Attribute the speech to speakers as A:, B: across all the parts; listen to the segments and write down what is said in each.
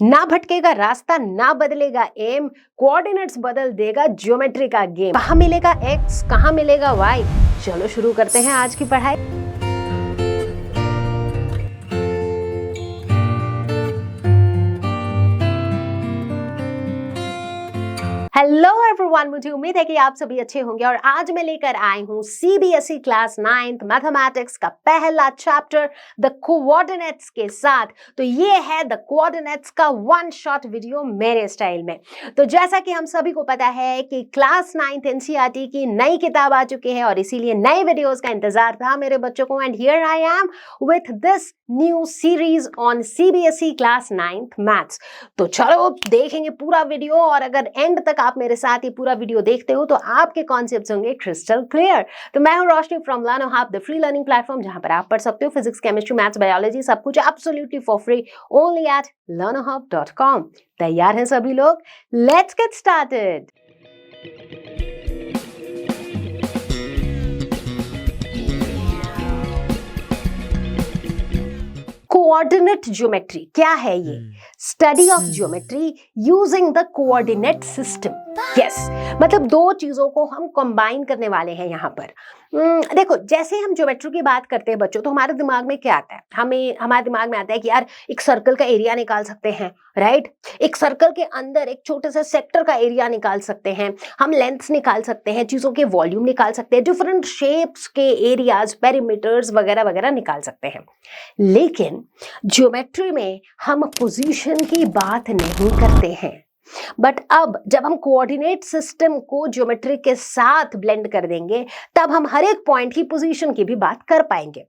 A: ना भटकेगा रास्ता, ना बदलेगा एम, कोऑर्डिनेट्स बदल देगा ज्योमेट्री का गेम। कहाँ मिलेगा एक्स, कहाँ मिलेगा वाई? चलो शुरू करते हैं आज की पढ़ाई। हेलो एवरीवन, मुझे उम्मीद है कि आप सभी अच्छे होंगे और आज मैं लेकर आई हूं सीबीएसई क्लास 9th मैथमेटिक्स का पहला चैप्टर द कोऑर्डिनेट्स के साथ। तो ये है द कोऑर्डिनेट्स का वन शॉट वीडियो मेरे स्टाइल में। तो जैसा कि हम सभी को पता है कि क्लास 9th एनसीईआरटी की नई किताब आ चुकी है और इसीलिए नए वीडियोस का इंतजार था मेरे बच्चों को। And here I am with this new series on CBSE class 9th maths. तो चलो देखेंगे पूरा वीडियो और अगर एंड तक आप मेरे साथ ये पूरा वीडियो देखते हो तो आपके कॉन्सेप्ट्स होंगे क्रिस्टल क्लियर। तो मैं हूं Roshni from Learno hub, the free learning platform जहां पर आप पढ़ सकते हो फिजिक्स, केमिस्ट्री, मैथ्स, बायोलॉजी, सब कुछ absolutely for free only at learnerhub.com। तैयार हैं सभी लोग? Let's get started. Coordinate geometry क्या है? ये study of geometry using the coordinate system. Yes, मतलब दो चीजों को हम कंबाइन करने वाले हैं यहाँ पर। देखो, जैसे हम ज्योमेट्री की बात करते हैं बच्चों, तो हमारे दिमाग में क्या आता है? हमारे दिमाग में आता है कि यार एक सर्कल का एरिया निकाल सकते हैं, राइट? एक सर्कल के अंदर एक छोटे से सेक्टर का एरिया निकाल सकते हैं, हम लेंथ्स निकाल सकते हैं, चीजों के वॉल्यूम निकाल सकते हैं, डिफरेंट शेप्स के एरियाज, पेरीमीटर्स वगैरह वगैरह निकाल सकते हैं। लेकिन ज्योमेट्री में हम पोजीशन की बात नहीं करते हैं। बट अब जब हम कोऑर्डिनेट सिस्टम को ज्योमेट्री के साथ ब्लेंड कर देंगे तब हम हर एक पॉइंट की पोजीशन की भी बात कर पाएंगे।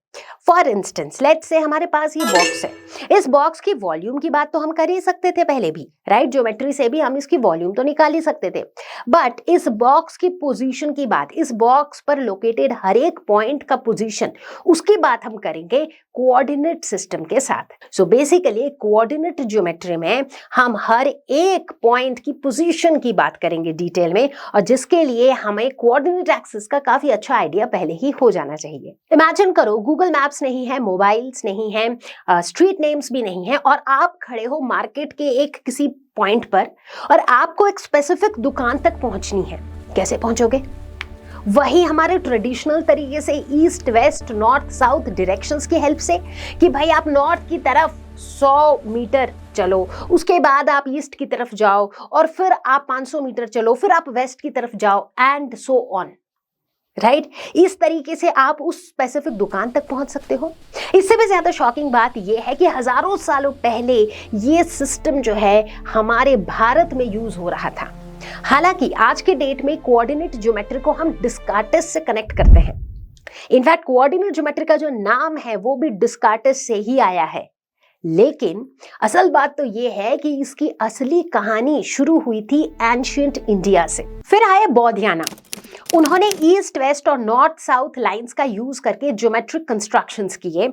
A: फॉर इंस्टेंस, लेट्स से हमारे पास ये बॉक्स है। इस बॉक्स की वॉल्यूम की बात तो हम कर ही सकते थे पहले भी, राइट? ज्योमेट्री से भी हम इसकी वॉल्यूम तो निकाल ही सकते थे। बट इस बॉक्स की पोजीशन की बात, इस बॉक्स पर लोकेटेड हर एक पॉइंट का पोजीशन, उसकी बात हम करेंगे कोऑर्डिनेट सिस्टम के साथ। सो बेसिकली कोऑर्डिनेट ज्योमेट्री में हम हर एक पॉइंट की पोजीशन की बात करेंगे डिटेल में, और जिसके लिए हमें कोऑर्डिनेट एक्सिस का काफी अच्छा आइडिया पहले ही हो जाना चाहिए। इमेजिन करो, गूगल मैप्स नहीं है, मोबाइल्स नहीं है, स्ट्रीट नेम्स भी नहीं है, और आप खड़े हो मार्केट के एक किसी पॉइंट पर और आपको एक स्पेसिफिक दुकान तक पहुंचनी है। कैसे पहुंचोगे? वही हमारे ट्रेडिशनल तरीके से east west north south directions की हेल्प से, कि भाई आप नॉर्थ की तरफ 100 मीटर चलो, उसके बाद आप ईस्ट की तरफ जाओ और फिर आप 500 मीटर चलो, फिर आप वेस्ट की तरफ जाओ एंड सो ऑन, राइट? इस तरीके से आप उस स्पेसिफिक दुकान तक पहुंच सकते हो। इससे भी ज्यादा शॉकिंग बात यह है कि हजारों सालों पहले ये सिस्टम जो है हमारे भारत में यूज हो रहा था। हालांकि आज के डेट में कोऑर्डिनेट ज्योमेट्री को हम डिस्कार्टिस से कनेक्ट करते हैं। इनफैक्ट कोऑर्डिनेट ज्योमेट्री का जो नाम है वो भी डिस्कार्टिस से ही आया है। लेकिन असल बात तो ये है कि इसकी असली कहानी शुरू हुई थी एंशिएंट इंडिया से। फिर आए बौद्धियाना। उन्होंने ईस्ट वेस्ट और नॉर्थ साउथ लाइंस का यूज करके ज्योमेट्रिक कंस्ट्रक्शंस किए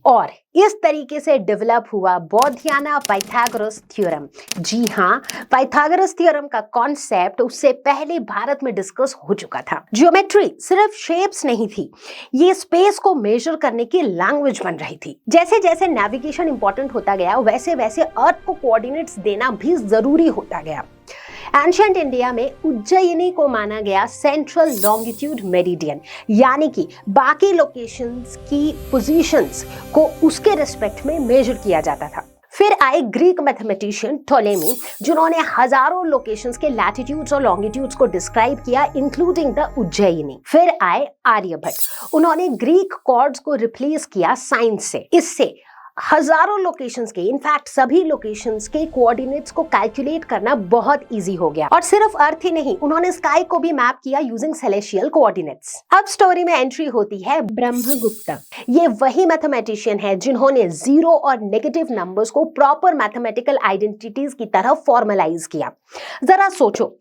A: और इस तरीके से डेवलप हुआ बौद्धियाना पाइथागोरस थ्योरम। जी हाँ, पाइथागोरस थ्योरम का कॉन्सेप्ट उससे पहले भारत में डिस्कस हो चुका था। ज्योमेट्री सिर्फ शेप्स नहीं थी, ये स्पेस को मेजर करने की लैंग्वेज बन रही थी। जैसे जैसे नेविगेशन इंपॉर्टेंट होता गया वैसे वैसे अर्थ को कोऑर्डिनेट्स देना भी जरूरी होता गया। एंशिएंट इंडिया में उज्जयिनी को माना गया सेंट्रल लॉन्गिट्यूड मेरिडियन, यानी कि बाकी लोकेशंस की पोजीशंस को उसके रिस्पेक्ट में मेजर किया जाता था। फिर आए ग्रीक मैथमेटिशियन टोलेमी, जिन्होंने हजारों लोकेशंस के लैटिट्यूड्स और लॉन्गिट्यूड्स को डिस्क्राइब किया, इंक्लूडिंग द उज्जयिनी। फिर आए आर्यभट्ट, उन्होंने ग्रीक कॉर्ड्स को रिप्लेस किया साइंस से। इससे हजारों लोकेशंस के, इनफैक्ट सभी लोकेशंस के कोऑर्डिनेट्स को कैलकुलेट करना बहुत इजी हो गया। और सिर्फ अर्थ ही नहीं, उन्होंने स्काई को भी मैप किया यूजिंग सेलेशियल कोऑर्डिनेट्स। अब स्टोरी में एंट्री होती है ब्रह्मगुप्ता। ये वही मैथमेटिशियन है जिन्होंने जीरो और नेगेटिव नंबर्स को प्रॉपर मैथमेटिकल आइडेंटिटीज की तरह फॉर्मलाइज किया। जरा सोचो,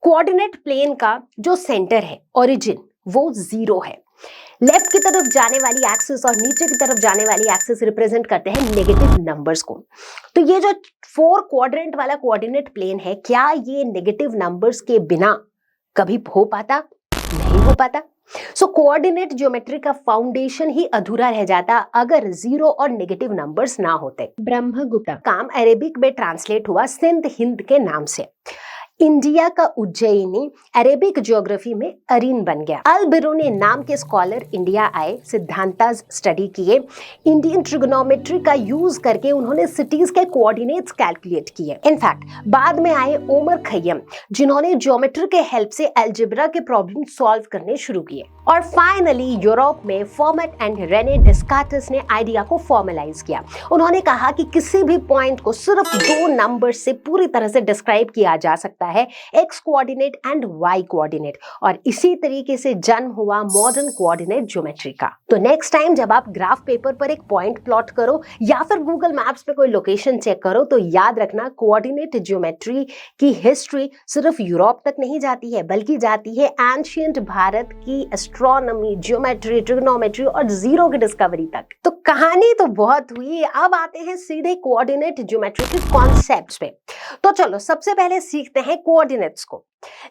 A: कोऑर्डिनेट प्लेन का जो सेंटर है, ओरिजिन, वो 0 है। लेफ्ट की तरफ जाने वाली एक्सिस और नीचे की तरफ जाने वाली एक्सिस रिप्रेजेंट करते हैं नेगेटिव नंबर्स को। तो ये जो 4 क्वाड्रेंट वाला कोऑर्डिनेट प्लेन है, क्या ये नेगेटिव नंबर्स के बिना कभी हो पाता? नहीं हो पाता। सो कोऑर्डिनेट ज्योमेट्री का फाउंडेशन ही अधूरा रह जाता अगर जीरो और नेगेटिव नंबर्स ना होते। ब्रह्मगुप्ता काम अरेबिक में ट्रांसलेट हुआ सिंध हिंद के नाम से। इंडिया का उज्जैनी अरेबिक ज्योग्राफी में अरीन बन गया। अल बिरूनी नाम के स्कॉलर इंडिया आए, सिद्धांताज स्टडी किए, इंडियन ट्रिग्नोमेट्री का यूज करके उन्होंने सिटीज के कोऑर्डिनेट्स कैलकुलेट किए। इनफैक्ट बाद में आए ओमर खय्यम, जिन्होंने ज्योमेट्री के हेल्प से अलजेब्रा के प्रॉब्लम सॉल्व करने शुरू किए। और फाइनली यूरोप में फॉर्मेट एंड रेने डेस्कार्टेस ने आइडिया को फॉर्मलाइज किया। उन्होंने कहा कि किसी भी पॉइंट को सिर्फ दो नंबर से पूरी तरह से डिस्क्राइब किया जा सकता है, x coordinate and y coordinate, और इसी तरीके से जन्म हुआ मॉडर्न कोऑर्डिनेट ज्योमेट्री का। तो नेक्स्ट टाइम जब आप ग्राफ पेपर पर एक पॉइंट प्लॉट करो या फिर गूगल मैप्स पे कोई लोकेशन चेक करो तो याद रखना कोऑर्डिनेट ज्योमेट्री की हिस्ट्री सिर्फ यूरोप तक नहीं जाती है, बल्कि जाती है एंशिएंट भारत की एस्ट्रोनॉमी, ज्योमेट्री, ट्रिग्नोमेट्री और जीरो की डिस्कवरी तक। तो कहानी तो बहुत हुई, अब आते हैं सीधे कोऑर्डिनेट ज्योमेट्री के कॉन्सेप्ट्स पे। तो चलो सबसे पहले सीखते हैं कोऑर्डिनेट्स को।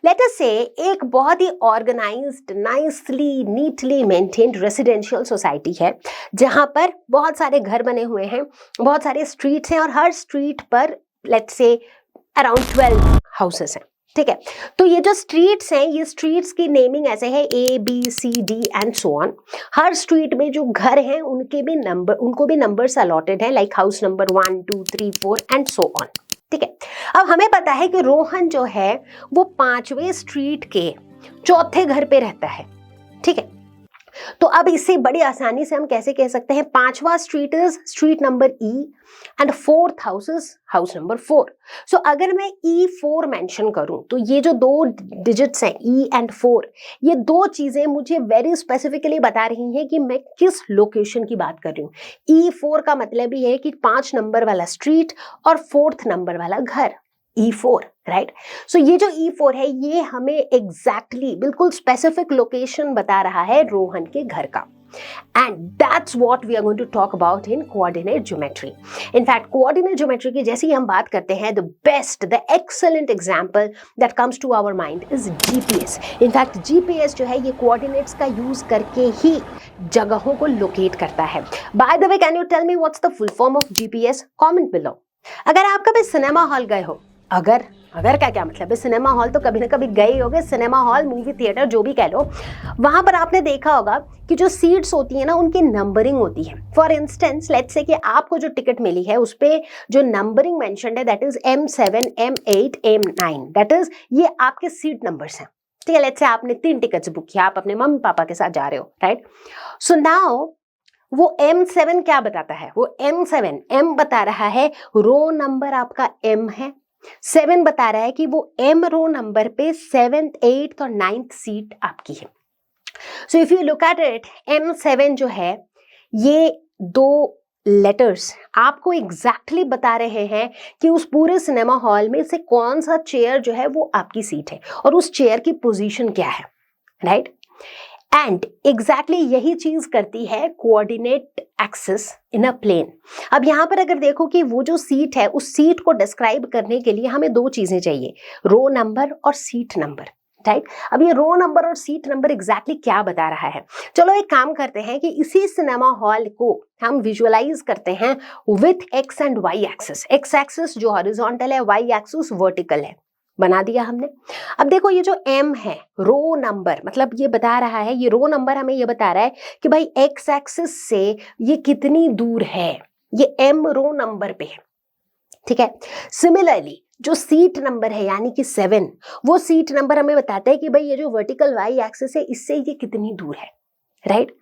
A: लेट अस से एक बहुत ही organised, nicely, neatly maintained residential society है जहां पर बहुत सारे घर बने हुए हैं, बहुत सारे स्ट्रीट्स हैं और हर स्ट्रीट पर लेट्स से अराउंड 12 हाउसेस हैं। ठीक है, तो ये जो स्ट्रीट्स हैं, ये स्ट्रीट्स की नेमिंग ऐसे है A B C D and so on. Her street में जो घर हैं उनको भी नंबर्स अलॉटेड हैं, like house number 1 2 3 4 and so on. ठीक है, अब हमें पता है कि रोहन जो है वो 5वें स्ट्रीट के चौथे घर पे रहता है। ठीक है, तो अब इसे बड़ी आसानी से हम कैसे कह सकते हैं, 5वां street is street number E and 4th house is house number 4। So अगर मैं E4 मेंशन करूं तो ये जो दो डिजिट्स हैं E एंड 4, ये दो चीजें मुझे वेरी स्पेसिफिकली बता रही हैं कि मैं किस लोकेशन की बात कर रही हूँ। E4 का मतलब ही है कि 5 नंबर वाला स्ट्रीट और 4th नंबर वाला घर, E4, राइट। सो ये जो E4 है ये हमें एग्जैक्टली बिल्कुल स्पेसिफिक लोकेशन बता रहा है रोहन के घर का। And that's what we are going to talk about in coordinate geometry. In fact coordinate geometry की जैसे ही हम बात करते हैं, the best, the excellent example that comes to our mind is GPS. In fact GPS जो है ये कोऑर्डिनेट्स का यूज करके ही जगहों को लोकेट करता है। By the way, can you tell me what's the full form of GPS? Comment below. अगर आप कभी सिनेमा हॉल गए हो, अगर क्या मतलब है, सिनेमा हॉल तो कभी ना कभी गए होगे, सिनेमा हॉल, मूवी थिएटर, जो भी कह लो, वहां पर आपने देखा होगा कि जो सीट्स होती है ना उनकी नंबरिंग होती है। फॉर इंस्टेंस लेट्स से कि आपको जो टिकट मिली है उस पे जो नंबरिंग मेंशन्ड है that is M7 M8 M9, that is ये आपके सीट नंबर्स हैं। ठीक है, लेट्स से आपने 3 टिकट्स बुक किया, आप अपने मम्मी पापा के साथ जा रहे हो, राइट। सो नाउ वो M7 क्या बताता है? वो M7 M बता रहा है रो नंबर आपका M है, 7 बता रहा है कि वो M रो नंबर पे 7th 8th और 9th सीट आपकी है। So if you look at it, M7 जो है ये 2 लेटर्स आपको एग्जैक्टली बता रहे हैं कि उस पूरे सिनेमा हॉल में से कौन सा चेयर जो है वो आपकी सीट है और उस चेयर की पोजीशन क्या है, राइट। एंड एग्जैक्टली यही चीज करती है coordinate axis in a plane. अब यहाँ पर अगर देखो कि वो जो सीट है उस सीट को डिस्क्राइब करने के लिए हमें 2 चीजें चाहिए, रो नंबर और सीट नंबर, राइट। अब ये रो नंबर और सीट नंबर एग्जैक्टली क्या बता रहा है? चलो एक काम करते हैं कि इसी सिनेमा हॉल को हम विजुअलाइज करते हैं with x and y axis. X axis जो हॉरिजॉन्टल है, वाई एक्सिस वर्टिकल है, बना दिया हमने। अब देखो ये जो M है, रो नंबर, मतलब ये बता रहा है, ये रो नंबर हमें ये बता रहा है कि भाई एक्स एक्सिस से ये कितनी दूर है, ये M रो नंबर पे है। ठीक है, सिमिलरली जो सीट नंबर है यानी कि 7, वो सीट नंबर हमें बताता है कि भाई ये जो वर्टिकल वाई एक्सिस है इससे ये कितनी दूर है, राइट।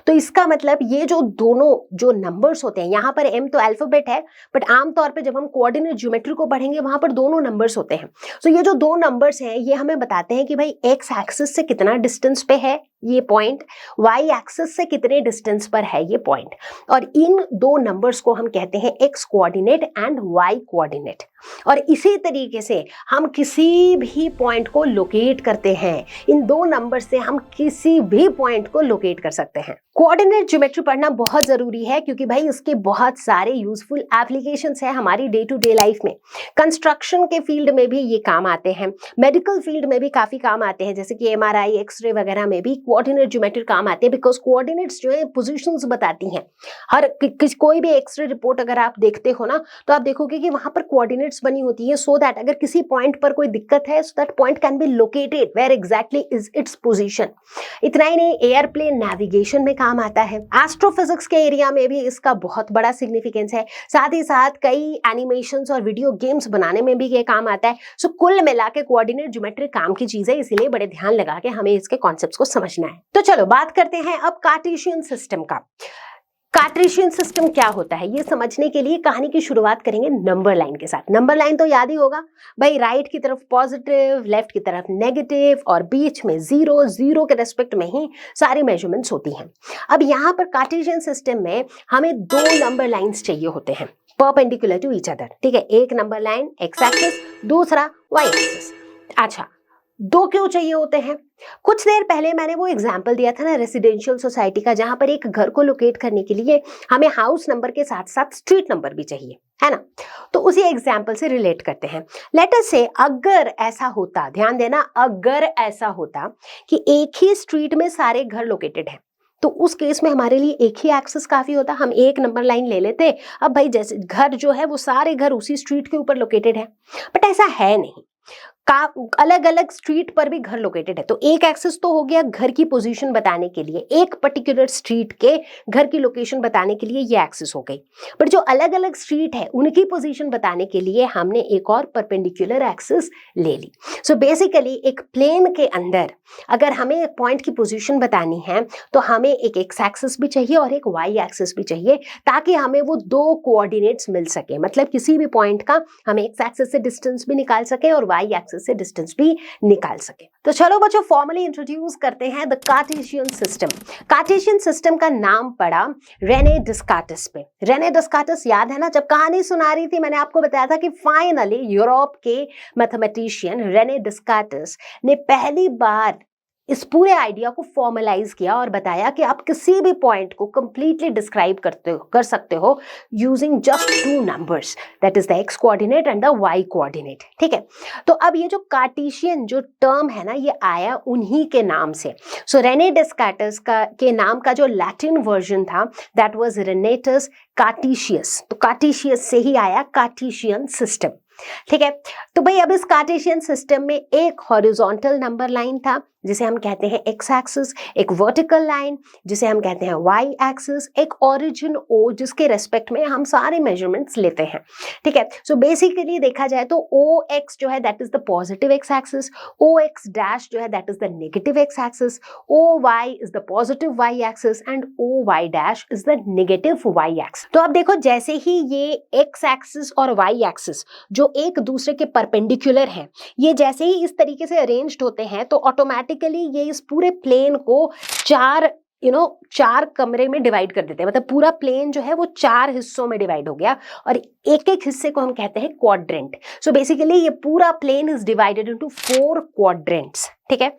A: तो इसका मतलब ये जो दोनों जो नंबर्स होते हैं, यहाँ पर M तो अल्फाबेट है, बट आमतौर पे जब हम कोऑर्डिनेट ज्योमेट्री को पढ़ेंगे वहां पर दोनों नंबर्स होते हैं। तो ये जो 2 नंबर्स हैं ये हमें बताते हैं कि भाई एक्स एक्सिस से कितना डिस्टेंस पे है ये पॉइंट, वाई एक्सिस से कितने डिस्टेंस पर है ये पॉइंट, और इन 2 नंबर्स को हम कहते हैं x coordinate and y coordinate. और इसी तरीके से हम किसी भी पॉइंट को लोकेट करते हैं, इन 2 नंबर से हम किसी भी पॉइंट को लोकेट कर सकते हैं। कोऑर्डिनेट ज्योमेट्री पढ़ना बहुत जरूरी है क्योंकि भाई इसके बहुत सारे यूजफुल एप्लीकेशंस हैं हमारी डे टू डे लाइफ में। कंस्ट्रक्शन के फील्ड में भी ये काम आते हैं, मेडिकल फील्ड में भी काफी काम आते हैं, जैसे कि एमआरआई, एक्सरे वगैरह में भी कोऑर्डिनेट ज्योमेट्री काम आते हैं, बिकॉज कोऑर्डिनेट्स जो है पोजीशंस बताती हैं। हर कोई भी एक्सरे रिपोर्ट अगर आप देखते हो ना तो आप देखोगे कि वहां पर कोऑर्डिनेट्स बनी होती है, सो दैट अगर किसी पॉइंट पर कोई दिक्कत है so that point can be located where exactly is its position. इतना ही नहीं, एयरप्लेन नेविगेशन में काम आता है, एस्ट्रोफिजिक्स के एरिया में भी इसका बहुत बड़ा सिग्निफिकेंस है, साथ ही साथ कई एनिमेशंस और वीडियो गेम्स बनाने में भी ये काम आता है। सो कुल मिला के कोऑर्डिनेट ज्योमेट्री काम की चीज है, इसीलिए बड़े ध्यान लगा के हमें इसके कॉन्सेप्ट्स को समझना है। तो चलो बात करते हैं अब कार्टेशियन सिस्टम का। कार्टेशियन सिस्टम क्या होता है ये समझने के लिए कहानी की शुरुआत करेंगे नंबर लाइन के साथ। नंबर लाइन तो याद ही होगा भाई, राइट की तरफ पॉजिटिव, लेफ्ट की तरफ नेगेटिव और बीच में जीरो, जीरो के रेस्पेक्ट में ही सारी मेजरमेंट्स होती हैं। अब यहाँ पर कार्टेशियन सिस्टम में हमें दो नंबर लाइंस चाहिए होते हैं परपेंडिकुलर टू ईच अदर, ठीक है। एक नंबर लाइन एक्स एक्सिस, दूसरा वाई एक्सिस। अच्छा, दो क्यों चाहिए होते हैं? कुछ देर पहले मैंने वो एग्जाम्पल दिया था ना रेसिडेंशियल सोसाइटी का, जहां पर एक घर को लोकेट करने के लिए हमें हाउस नंबर के साथ साथ स्ट्रीट नंबर भी चाहिए, है ना। तो उसी एग्जाम्पल से रिलेट करते हैं। लेट अस से अगर ऐसा होता, ध्यान देना, अगर ऐसा होता कि एक ही स्ट्रीट में सारे घर लोकेटेड हैं तो उस केस में हमारे लिए एक ही एक्सेस काफी होता, हम एक नंबर लाइन ले लेते। अब भाई जैसे घर जो है वो सारे घर उसी स्ट्रीट के ऊपर लोकेटेड है, बट ऐसा है नहीं, अलग अलग स्ट्रीट पर भी घर लोकेटेड है। तो एक एक्सेस तो हो गया घर की पोजीशन बताने के लिए, एक पर्टिकुलर स्ट्रीट के घर की लोकेशन बताने के लिए ये एक्सेस हो गई, बट जो अलग अलग स्ट्रीट है उनकी पोजीशन बताने के लिए हमने एक और परपेंडिकुलर एक्सेस ले ली। सो बेसिकली एक प्लेन के अंदर अगर हमें एक पॉइंट की पोजीशन बतानी है तो हमें एक एक्स एक्सेस भी चाहिए और एक वाई एक्सेस भी चाहिए, ताकि हमें वो दो कोऑर्डिनेट्स मिल सके। मतलब किसी भी पॉइंट का हमें एक्स एक्सेस से डिस्टेंस भी निकाल सके और वाई एक्सेस से डिस्टेंस भी निकाल सके। तो चलो बच्चों फॉर्मली इंट्रोड्यूस करते हैं the Cartesian system. Cartesian system का नाम पड़ा रेने डिस्कार्टस पे। रेने डिस्कार्टस याद है ना, जब कहानी सुना रही थी मैंने आपको बताया था कि फाइनली यूरोप के मैथमेटिशियन रेने डिस्कार्टस ने पहली बार इस पूरे आइडिया को फॉर्मलाइज किया और बताया कि आप किसी भी पॉइंट को कंप्लीटली डिस्क्राइब कर सकते हो using just two numbers, that is the x coordinate and the y coordinate, ठीक है। तो अब ये जो कार्टेशियन जो टर्म है ना ये आया उन्हीं के नाम से। सो रेने डिस्कार्टस के नाम का जो लैटिन वर्जन था दैट वाज रेनेटस कार्टेशियस, तो कार्टेशियस से ही आया कार्टेशियन सिस्टम, ठीक है। तो भाई अब इस कार्टेशियन सिस्टम में एक हॉरिजॉन्टल नंबर लाइन था जिसे हम कहते हैं एक्स एक्सिस, एक वर्टिकल लाइन जिसे हम कहते हैं वाई एक्सिस, एक ओरिजिन ओ जिसके रेस्पेक्ट में हम सारे मेजरमेंट्स लेते हैं, ठीक है। सो बेसिकली देखा जाए तो ओ एक्स जो है that is the positive x axis, O x dash जो है that is the negative x axis, O y is the positive y axis and O y dash is the negative y axis. तो अब देखो जैसे ही ये x axis और y axis जो एक दूसरे के परपेंडिकुलर हैं, ये जैसे ही इस तरीके से अरेंज्ड होते हैं तो ऑटोमेटिकली ये इस पूरे प्लेन को चार कमरे में डिवाइड कर देते हैं। मतलब पूरा प्लेन जो है वो चार हिस्सों में डिवाइड हो गया और एक एक हिस्से को हम कहते हैं क्वाड्रेंट। सो बेसिकली ये पूरा plane is divided into 4 quadrants, ठीक है।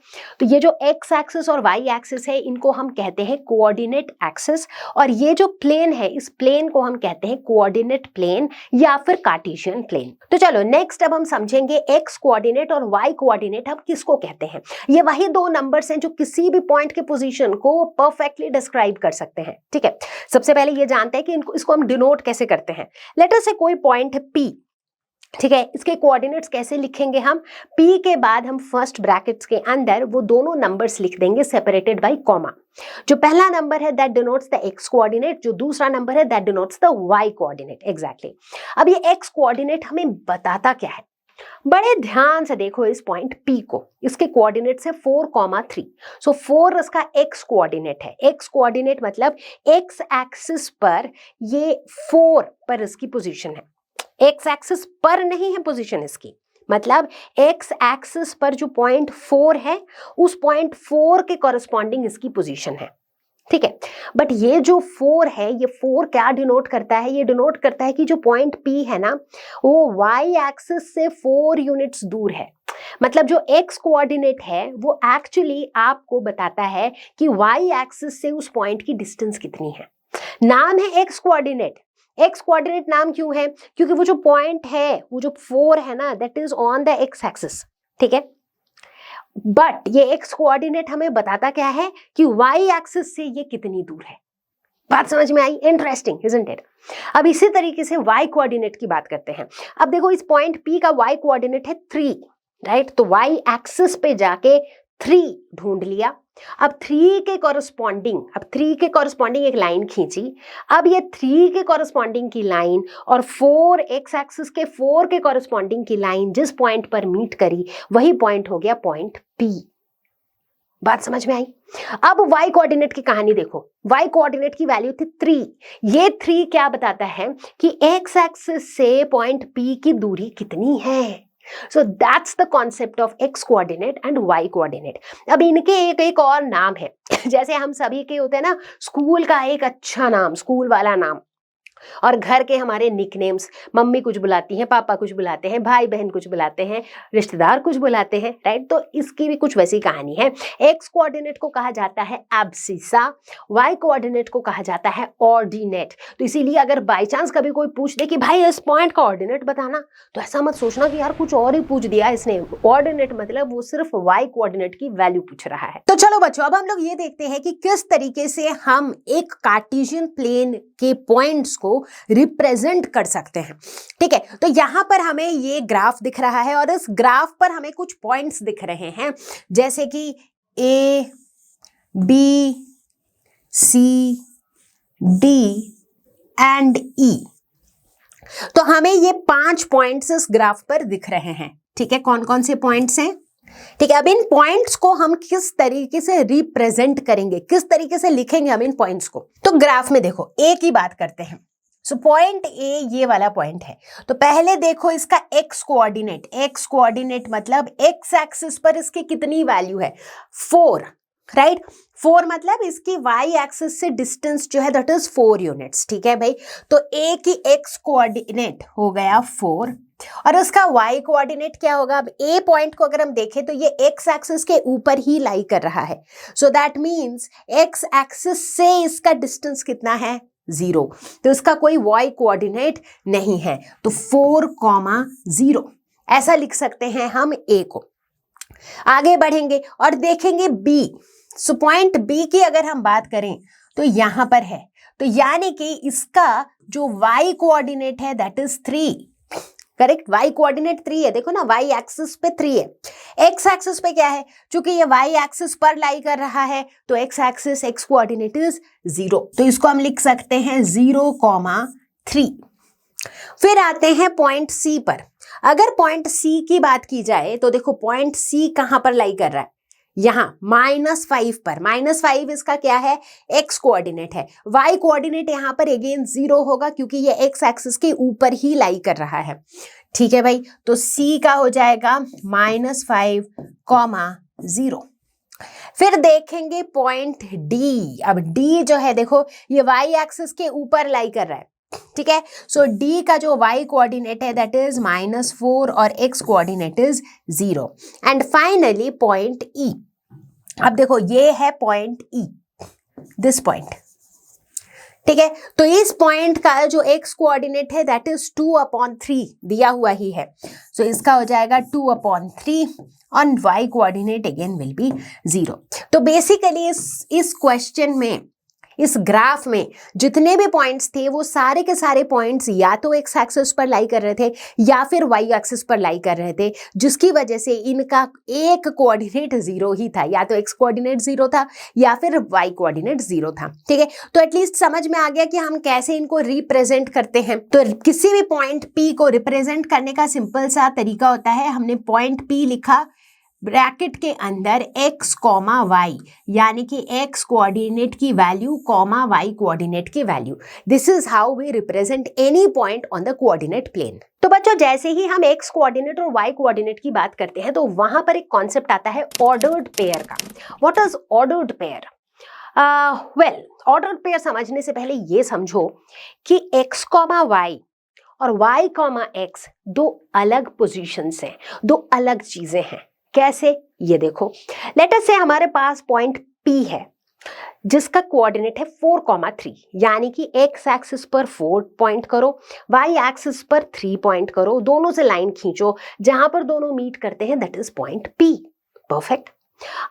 A: तो ये जो एक्स एक्सिस और वाई एक्सिस है इनको हम कहते हैं कोऑर्डिनेट एक्सिस, और ये जो प्लेन है इस प्लेन को हम कहते हैं कोऑर्डिनेट प्लेन या फिर कार्टेशियन प्लेन। तो चलो नेक्स्ट अब हम समझेंगे एक्स कोऑर्डिनेट और वाई कोऑर्डिनेट हम किसको कहते हैं। ये वही दो नंबर्स हैं जो किसी भी पॉइंट के पोजीशन को परफेक्टली डिस्क्राइब कर सकते हैं, ठीक है। सबसे पहले ये जानते हैं कि इसको हम डिनोट कैसे करते हैं। लेट अस से कोई पॉइंट है P, ठीक है, इसके कोऑर्डिनेट्स कैसे लिखेंगे हम? P के बाद हम फर्स्ट ब्रैकेट्स के अंदर वो दोनों नंबर्स लिख देंगे सेपरेटेड बाय कॉमा। जो पहला नंबर है that denotes the x coordinate, जो दूसरा नंबर है that denotes the y coordinate, exactly. अब ये एक्स कोऑर्डिनेट हमें बताता क्या है? बड़े ध्यान से देखो इस पॉइंट P को, इसके कोऑर्डिनेट्स है 4,3। सो 4 इसका एक्स कोऑर्डिनेट है। एक्स कोऑर्डिनेट मतलब एक्स एक्सिस पर ये 4 पर इसकी पोजीशन है, एक्स एक्सिस पर नहीं है पोजीशन इसकी, मतलब एक्स एक्सिस पर जो पॉइंट 4 है उस पॉइंट 4 के कॉरेस्पॉन्डिंग इसकी पोजीशन है, ठीक है। बट ये जो 4 है, ये 4 क्या डिनोट करता है? ये डिनोट करता है कि जो पॉइंट P है ना वो वाई एक्सिस से 4 यूनिट्स दूर है। मतलब जो x कोऑर्डिनेट है वो एक्चुअली आपको बताता है कि y एक्सिस से उस पॉइंट की डिस्टेंस कितनी है। नाम है x कोऑर्डिनेट। x कोऑर्डिनेट नाम क्यों है? क्योंकि वो जो पॉइंट है, वो जो 4 है ना, that is on the x axis, ठीक है। बट ये x कोऑर्डिनेट हमें बताता क्या है कि y एक्सिस से ये कितनी दूर है। बात समझ में आई? Interesting, isn't it? अब इसी तरीके से y कोऑर्डिनेट की बात करते हैं। अब देखो इस पॉइंट P का y कोऑर्डिनेट है 3, राइट? तो y एक्सिस पे जाके 3 ढूंढ लिया। अब 3 के कॉरस्पॉन्डिंग एक लाइन खींची। अब ये 3 के कॉरस्पॉन्डिंग की लाइन और 4 x एक्सिस के 4 के कॉरस्पॉन्डिंग की लाइन जिस पॉइंट पर मीट करी वही पॉइंट हो गया पॉइंट P। बात समझ में आई? अब y कोऑर्डिनेट की कहानी देखो। y कोऑर्डिनेट की वैल्यू थी 3। ये 3 क्या बताता है कि x एक्सिस से पॉइंट P की दूरी कितनी है। So that's the concept of x coordinate and y coordinate। अब इनके एक और नाम है जैसे हम सभी के होते हैं ना, स्कूल का एक अच्छा नाम, स्कूल वाला नाम, और घर के हमारे निकनेम्स, मम्मी कुछ बुलाती हैं, पापा कुछ बुलाते हैं, भाई बहन कुछ बुलाते हैं, रिश्तेदार कुछ बुलाते हैं, राइट? तो इसकी भी कुछ वैसी कहानी है। एक्स कोऑर्डिनेट को कहा जाता है एब्सिसा, वाई कोऑर्डिनेट को कहा जाता है ऑर्डिनेट। तो इसीलिए अगर बाई चांस कभी कोई पूछ दे कि भाई इस पॉइंट का ऑर्डिनेट बताना, तो ऐसा मत सोचना कि यार कुछ और ही पूछ दिया इसने। ऑर्डिनेट मतलब वो सिर्फ वाई कोऑर्डिनेट की वैल्यू पूछ रहा है। तो चलो बच्चों, अब हम लोग ये देखते हैं कि किस तरीके से हम एक कार्टेशियन प्लेन के पॉइंट्स को रिप्रेजेंट कर सकते हैं, ठीक है। तो यहां पर हमें ये ग्राफ दिख रहा है और इस ग्राफ पर हमें कुछ पॉइंट्स दिख रहे हैं, जैसे कि A, B, C, D and E। तो हमें ये 5 पॉइंट्स इस ग्राफ पर दिख रहे हैं, ठीक है। कौन कौन से पॉइंट्स हैं? ठीक है। अब इन पॉइंट्स को हम किस तरीके से रिप्रेजेंट करेंगे, किस तरीके से लिखेंगे हम इन पॉइंट्स को? तो ग्राफ में देखो A की बात करते हैं। सो पॉइंट ए ये वाला पॉइंट है। तो पहले देखो इसका x कोऑर्डिनेट मतलब x एक्सिस पर इसकी कितनी वैल्यू है? 4, राइट? 4 मतलब इसकी y एक्सिस से डिस्टेंस जो है दैट इज 4 यूनिट्स, ठीक है भाई। तो a की x कोऑर्डिनेट हो गया 4 और इसका y कोऑर्डिनेट क्या होगा? अब a पॉइंट को अगर हम देखें तो ये x एक्सिस के ऊपर ही लाई कर रहा है। So that means x axis से इसका डिस्टेंस कितना है? 0। तो इसका कोई y कोऑर्डिनेट नहीं है। तो 4,0 ऐसा लिख सकते हैं हम a को। आगे बढ़ेंगे और देखेंगे B। सो पॉइंट B की अगर हम बात करें तो यहां पर है, तो यानी कि इसका जो y कोऑर्डिनेट है that is 3, correct. y coordinate 3 है, देखो ना, y एक्सिस पे 3 है। x एक्सिस पे क्या है? चूंकि ये y एक्सिस पर लाई कर रहा है तो x axis x coordinate is 0, तो इसको हम लिख सकते हैं 0,3। फिर आते हैं पॉइंट C पर। अगर पॉइंट C की बात की जाए तो देखो पॉइंट C कहां पर लाई कर रहा है? यहां -5 पर। -5 इसका क्या है? x कोऑर्डिनेट है। y कोऑर्डिनेट यहां पर अगेन 0 होगा क्योंकि ये x एक्सिस के ऊपर ही लाई कर रहा है, ठीक है भाई। तो C का हो जाएगा -5,0। फिर देखेंगे पॉइंट D। अब D जो है देखो ये y एक्सिस के ऊपर लाई कर रहा है, ठीक है। सो D का जो y कोऑर्डिनेट है दैट इज -4 और x coordinate is 0। And finally point E। अब देखो ये है पॉइंट E, दिस पॉइंट, ठीक है। तो इस पॉइंट का जो x कोऑर्डिनेट है दैट इज 2/3 दिया हुआ ही है। सो इसका हो जाएगा 2/3 और y coordinate again will be 0। तो बेसिकली इस क्वेश्चन में, इस ग्राफ में जितने भी पॉइंट्स थे वो सारे के सारे पॉइंट्स या तो x एक्सिस पर लाई कर रहे थे या फिर y एक्सिस पर लाई कर रहे थे, जिसकी वजह से इनका एक कोऑर्डिनेट 0 ही था। या तो x कोऑर्डिनेट 0 था या फिर y कोऑर्डिनेट 0 था, ठीक है। तो एटलीस्ट समझ में आ गया कि हम कैसे इनको रिप्रेजेंट करते हैं। तो किसी भी पॉइंट P को रिप्रेजेंट करने का सिंपल सा तरीका होता है, हमने पॉइंट P लिखा, ब्रैकेट के अंदर x, y, यानी कि x कोऑर्डिनेट की वैल्यू, y कोऑर्डिनेट की value. This is how we represent any point on the coordinate plane. तो बच्चों जैसे ही हम x कोऑर्डिनेट और y कोऑर्डिनेट की बात करते हैं तो वहां पर एक कॉन्सेप्ट आता है ऑर्डर्ड पेयर का। What is ordered pair? Well, ordered pair समझने से पहले ये समझो कि x, y और y कॉमा x दो अलग पोजीशंस हैं, दो अलग चीजें हैं। कैसे, ये देखो, लेट अस से हमारे पास पॉइंट P है जिसका कोऑर्डिनेट है 4,3, यानी कि x एक्सिस पर 4 पॉइंट करो, y एक्सिस पर 3 पॉइंट करो, दोनों से लाइन खींचो, जहां पर दोनों मीट करते हैं that is point P। Perfect.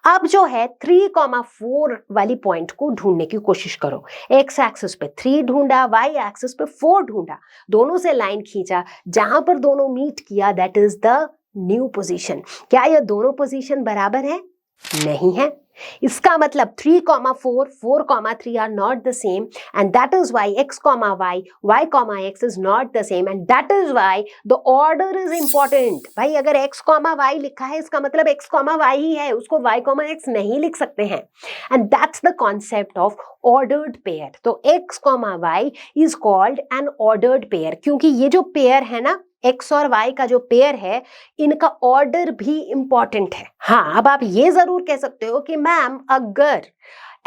A: अब जो है 3,4 वाली पॉइंट को ढूंढने की कोशिश करो। x एक्सिस पे 3 ढूंढा, y एक्सिस पे 4 ढूंढा, दोनों से लाइन खींचा, जहां पर दोनों मीट किया that is the new position. क्या ये दोनों पोजीशन बराबर है? नहीं है। इसका मतलब 3,4, 4,3 are not the same and that is why x, y, y, x is not the same and that is why the order is important। भाई अगर x, y लिखा है इसका मतलब x, y ही है, उसको y, x नहीं लिख सकते हैं। and that's the concept of ordered pair। तो x, y is called an ordered pair क्योंकि ये जो पेयर है ना, x और y का जो पेयर है, इनका ऑर्डर भी इंपॉर्टेंट है। हाँ, अब आप ये जरूर कह सकते हो कि मैम अगर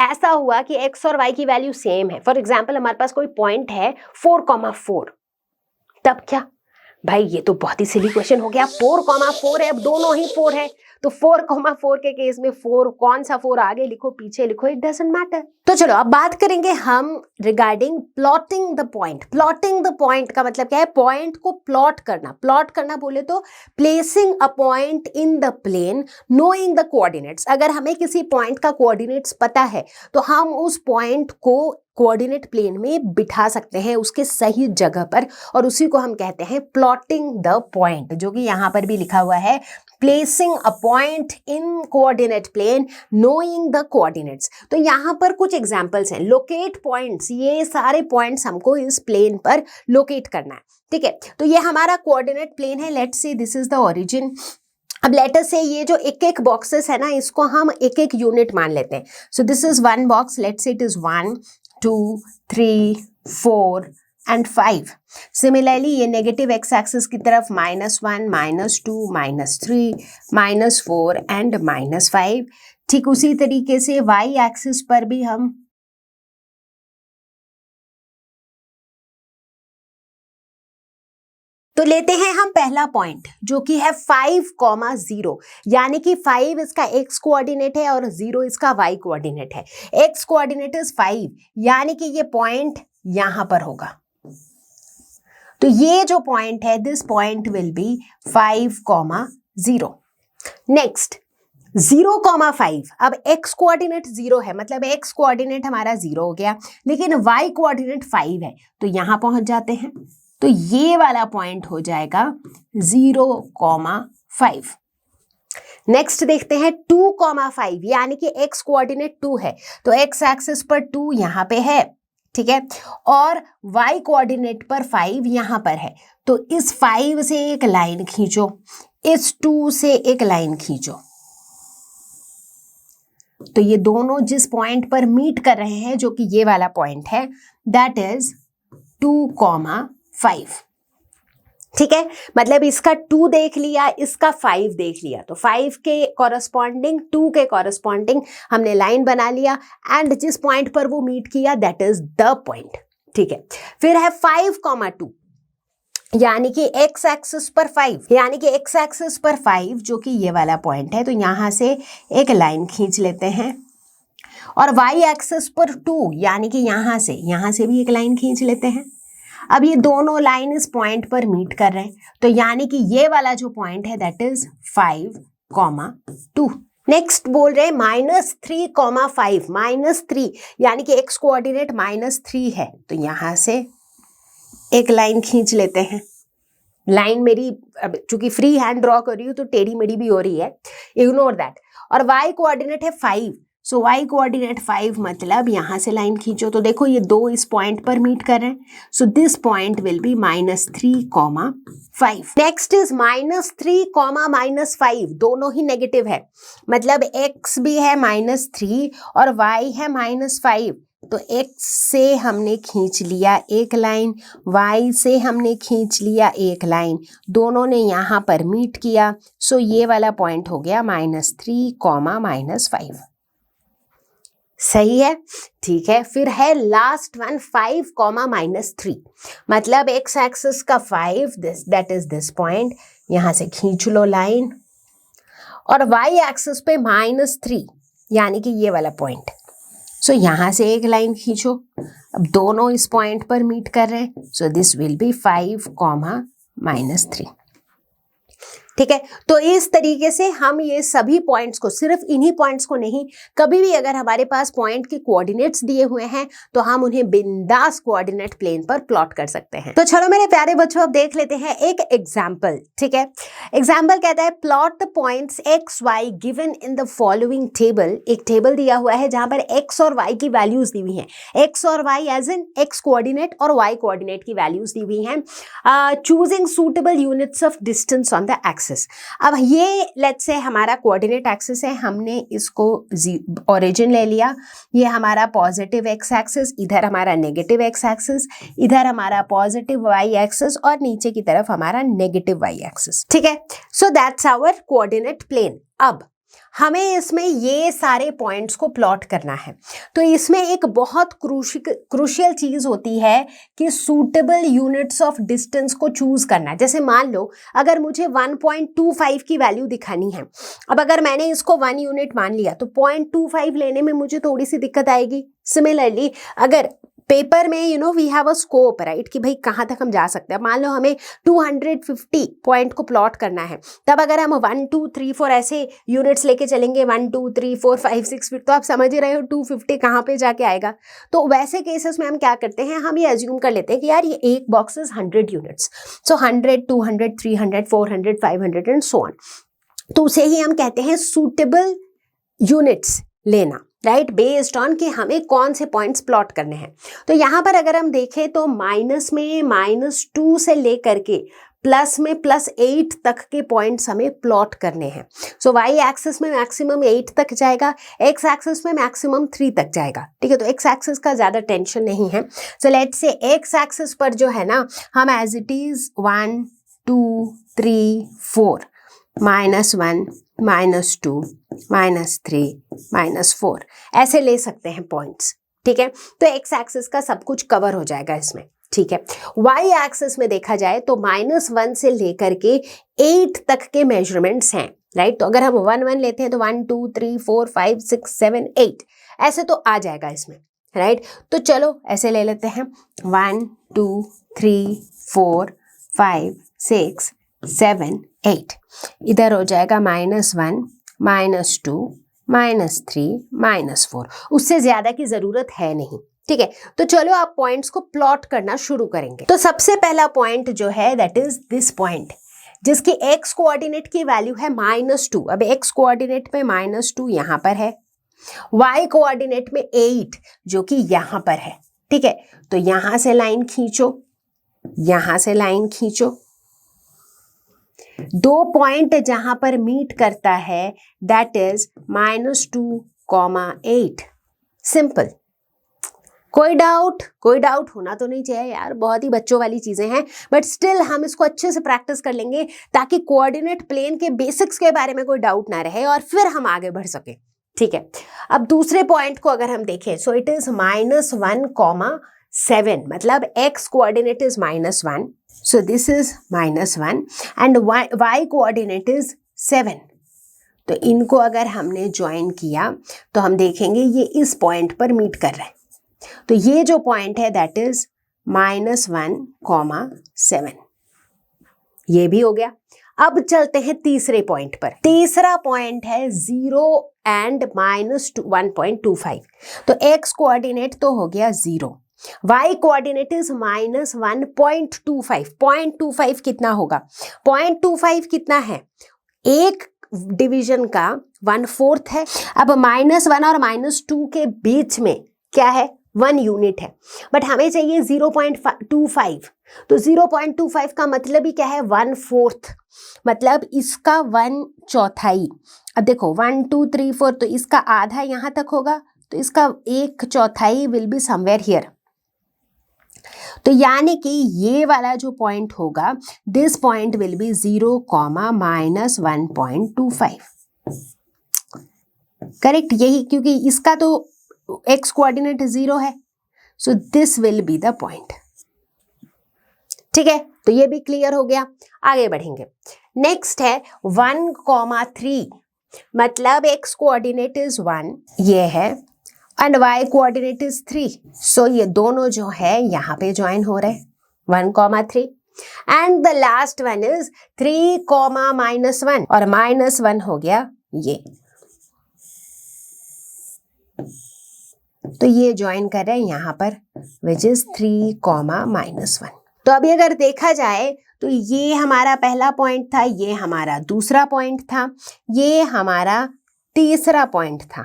A: ऐसा हुआ कि x और y की वैल्यू सेम है, फॉर एग्जाम्पल हमारे पास कोई पॉइंट है 4,4, तब क्या? भाई ये तो बहुत ही सिली क्वेश्चन हो गया। 4,4 है, अब दोनों ही 4 है, तो 4,4 के केस में 4 कौन सा 4 आगे लिखो पीछे लिखो, इट डजंट मैटर। तो चलो अब बात करेंगे हम regarding plotting the point. Plotting the point का मतलब क्या है? पॉइंट को प्लॉट करना। प्लॉट करना बोले तो placing a point in the plane knowing the coordinates. अगर हमें किसी पॉइंट का कोऑर्डिनेट्स पता है तो हम उस पॉइंट को कोऑर्डिनेट प्लेन में बिठा सकते हैं उसके सही जगह पर, और उसी को हम कहते हैं प्लॉटिंग द पॉइंट, जो कि यहां पर भी लिखा हुआ है placing a point in coordinate plane knowing the coordinates. तो यहां पर कुछ एग्जांपल्स हैं। लोकेट पॉइंट्स, ये सारे पॉइंट्स हमको इस प्लेन पर लोकेट करना है, ठीक है। तो ये हमारा कोऑर्डिनेट प्लेन है, let's say this is the origin. अब लेटर से ये जो एक एक बॉक्सेस है ना, इसको हम एक एक यूनिट मान लेते हैं। सो this is one box, let's say it is 1, 2, 3, 4 and 5। Similarly ये नेगेटिव एक्स एक्सिस की तरफ -1, -2, -3, -4 एंड -5। ठीक उसी तरीके से वाई एक्सिस पर भी हम तो लेते हैं हम पहला पॉइंट जो कि है 5,0, यानी कि 5 इसका x कोऑर्डिनेट है और 0 इसका y कोऑर्डिनेट है। x कोऑर्डिनेट इज 5, यानी कि ये पॉइंट यहां पर होगा। तो ये जो पॉइंट है, this point will be 5,0। Next 0,5। अब x कोऑर्डिनेट 0 है, मतलब x कोऑर्डिनेट हमारा 0 हो गया, लेकिन y कोऑर्डिनेट 5 है, तो यहां पहुंच जाते हैं। तो ये वाला पॉइंट हो जाएगा 0,5। नेक्स्ट देखते हैं 2,5, यानी कि x कोऑर्डिनेट 2 है, तो x एक्सिस पर 2 यहां पे है, ठीक है, और y कोऑर्डिनेट पर 5 यहां पर है। तो इस 5 से एक लाइन खींचो, इस 2 से एक लाइन खींचो, तो ये दोनों जिस पॉइंट पर मीट कर रहे हैं, जो कि ये वाला पॉइंट है, दैट इज 2,5। ठीक है, मतलब इसका 2 देख लिया, इसका 5 देख लिया, तो 5 के कॉरस्पॉन्डिंग 2 के कॉरस्पॉन्डिंग हमने लाइन बना लिया, एंड जिस पॉइंट पर वो मीट किया दैट इज द पॉइंट। ठीक है, फिर है 5,2, यानी कि x एक्सिस पर 5, यानी कि x एक्सिस पर 5 जो कि ये वाला पॉइंट है, तो यहां से एक लाइन खींच लेते हैं, और y एक्सिस पर 2, यानी कि यहां से भी एक लाइन खींच लेते हैं। अब ये दोनों लाइन इस पॉइंट पर मीट कर रहे हैं, तो यानी कि ये वाला जो पॉइंट है दैट इज 5,2। नेक्स्ट बोल रहे हैं -3,5, -3 यानी कि x कोऑर्डिनेट -3 है, तो यहां से एक लाइन खींच लेते हैं। लाइन मेरी अब चूंकि फ्री हैंड ड्रॉ कर रही हूं तो टेढ़ी मेढ़ी भी हो रही है, इग्नोर दैट। और y कोऑर्डिनेट है 5, सो y कोऑर्डिनेट 5 मतलब यहां से लाइन खींचो, तो देखो ये दो इस पॉइंट पर मीट कर रहे हैं, so this point will be -3,5। Next is -3, -5, दोनों ही नेगेटिव है, मतलब x भी है -3 और y है -5, तो x से हमने खींच लिया एक लाइन, y से हमने खींच लिया एक लाइन, दोनों ने यहाँ पर मीट किया, सो ये वाला पॉइंट हो गया -3, -5। सही है, ठीक है। फिर है लास्ट वन 5 कॉमा -3, मतलब एक्स एक्सिस का 5, this that is this point, यहां से खींच लो लाइन, और वाई एक्सिस पे -3 यानी कि ये वाला पॉइंट। सो यहां से एक लाइन खींचो, अब दोनों इस पॉइंट पर मीट कर रहे हैं, सो दिस विल बी 5 कॉमा -3, ठीक है। तो इस तरीके से हम ये सभी पॉइंट्स को, सिर्फ इन्हीं पॉइंट्स को नहीं, कभी भी अगर हमारे पास पॉइंट के कोऑर्डिनेट्स दिए हुए हैं तो हम उन्हें बिंदास कोऑर्डिनेट प्लेन पर प्लॉट कर सकते हैं। तो चलो मेरे प्यारे बच्चों, अब देख लेते हैं एक एग्जाम्पल, ठीक है। एग्जाम्पल कहता है plot the points x y given in the following table. एक टेबल दिया हुआ है जहां पर एक्स और वाई की वैल्यूज दी हुई हैं, एक्स और y as in x coordinate और वाई कोऑर्डिनेट की वैल्यूज दी हुई हैं, choosing suitable units of distance on the axis. अब ये लेट्स से हमारा कोऑर्डिनेट एक्सिस है, हमने इसको ओरिजिन ले लिया, ये हमारा पॉजिटिव एक्स एक्सिस, इधर हमारा नेगेटिव एक्स एक्सिस, इधर हमारा पॉजिटिव वाई एक्सिस और नीचे की तरफ हमारा नेगेटिव वाई एक्सिस, ठीक है। So that's our coordinate plane. अब हमें इसमें ये सारे पॉइंट्स को प्लॉट करना है, तो इसमें एक बहुत क्रूशियल चीज होती है कि सूटेबल यूनिट्स ऑफ डिस्टेंस को चूज करना। जैसे मान लो अगर मुझे 1.25 की वैल्यू दिखानी है, अब अगर मैंने इसको 1 यूनिट मान लिया तो 0.25 लेने में मुझे थोड़ी सी दिक्कत आएगी। सिमिलरली अगर पेपर में we have a scope, right, कि भाई कहाँ तक हम जा सकते हैं। मान लो हमें 250 पॉइंट को प्लॉट करना है, तब अगर हम 1 2 3 4 ऐसे यूनिट्स लेके चलेंगे 1 2 3 4 5 6 फिर तो आप समझ ही रहे हो 250 कहाँ पे जाके आएगा। तो वैसे केसेस में हम क्या करते हैं, हम ये एज्यूम कर लेते हैं कि यार ये एक box is 100 units, so 100 200 300 400 500 and so on. तो उसे ही हम कहते हैं सूटेबल यूनिट्स लेना, राइट, बेस्ड ऑन कि हमें कौन से पॉइंट्स प्लॉट करने हैं। तो यहाँ पर अगर हम देखें तो माइनस में -2 से लेकर के प्लस में +8 तक के पॉइंट्स हमें प्लॉट करने हैं। सो वाई एक्सिस में मैक्सिमम 8 तक जाएगा, एक्स एक्सिस में मैक्सिमम 3 तक जाएगा, ठीक है। तो एक्स एक्सिस का ज्यादा टेंशन नहीं है। So let's say x axis पर जो है ना, हम एज इट इज 1 2 3 4 -1 -2 -3 -4 ऐसे ले सकते हैं पॉइंट्स, ठीक है। तो एक्स एक्सिस का सब कुछ कवर हो जाएगा इसमें, ठीक है। वाई एक्सिस में देखा जाए तो -1 से लेकर के 8 तक के मेजरमेंट्स हैं, राइट। तो अगर हम 1 1 लेते हैं तो 1 2 3 4 5 6 7 8 ऐसे तो आ जाएगा इसमें, राइट। तो चलो ऐसे ले लेते हैं 1 2 3 4 5 6 7 8, इधर हो जाएगा -1 -2 -3 -4, उससे ज्यादा की जरूरत है नहीं, ठीक है। तो चलो आप पॉइंट्स को प्लॉट करना शुरू करेंगे। तो सबसे पहला पॉइंट जो है दैट इज दिस पॉइंट, जिसकी एक्स कोऑर्डिनेट की वैल्यू है -2। अब एक्स कोऑर्डिनेट पे -2 यहां पर है, वाई कोऑर्डिनेट में 8 जो कि यहां पर है, ठीक है। तो यहां से लाइन खींचो, यहां से लाइन खींचो, दो पॉइंट जहां पर मीट करता है दैट इज -2, 8। सिंपल। कोई डाउट होना तो नहीं चाहिए यार, बहुत ही बच्चों वाली चीजें हैं, बट स्टिल हम इसको अच्छे से प्रैक्टिस कर लेंगे ताकि कोऑर्डिनेट प्लेन के बेसिक्स के बारे में कोई डाउट ना रहे और फिर हम आगे बढ़ सके, ठीक है। अब दूसरे पॉइंट को अगर हम देखें, सो इट इज -1, 7, मतलब x coordinate is -1, so this is -1 and y coordinate is 7। तो इनको अगर हमने ज्वाइन किया तो हम देखेंगे ये इस पॉइंट पर मीट कर रहे हैं। तो ये जो पॉइंट है दैट इज -1, 7, ये भी हो गया। अब चलते हैं तीसरे पॉइंट पर। तीसरा पॉइंट है 0 एंड -1.25। तो x कोऑर्डिनेट तो हो गया 0, y कोऑर्डिनेट इज -1.25। 0.25 कितना होगा? 0.25 कितना है? एक डिवीजन का 1/4 है। अब -1 और -2 के बीच में क्या है? 1 यूनिट है, बट हमें चाहिए 0.25। तो 0.25 का मतलब ही क्या है? 1/4, मतलब इसका 1/4। अब देखो 1 2 3 4, तो इसका आधा यहां तक होगा, तो इसका 1/4 विल बी समवेयर हियर। तो यानी कि ये वाला जो पॉइंट होगा, this point will be 0, -1.25। Correct, यही, क्योंकि इसका तो x कोऑर्डिनेट 0 है, सो this will be the point. ठीक है, तो ये भी क्लियर हो गया। आगे बढ़ेंगे। नेक्स्ट है 1,3, मतलब x कोऑर्डिनेट इज 1 ये है एंड y कोऑर्डिनेट इज 3, सो ये दोनों जो है यहाँ पे ज्वाइन हो रहे हैं 1,3 and the last one is 3, -1 और -1 हो गया ये, तो ये ज्वाइन कर रहे हैं यहाँ पर विच इज 3, -1। तो अभी अगर देखा जाए तो ये हमारा पहला पॉइंट था, ये हमारा दूसरा पॉइंट था, ये हमारा तीसरा पॉइंट था,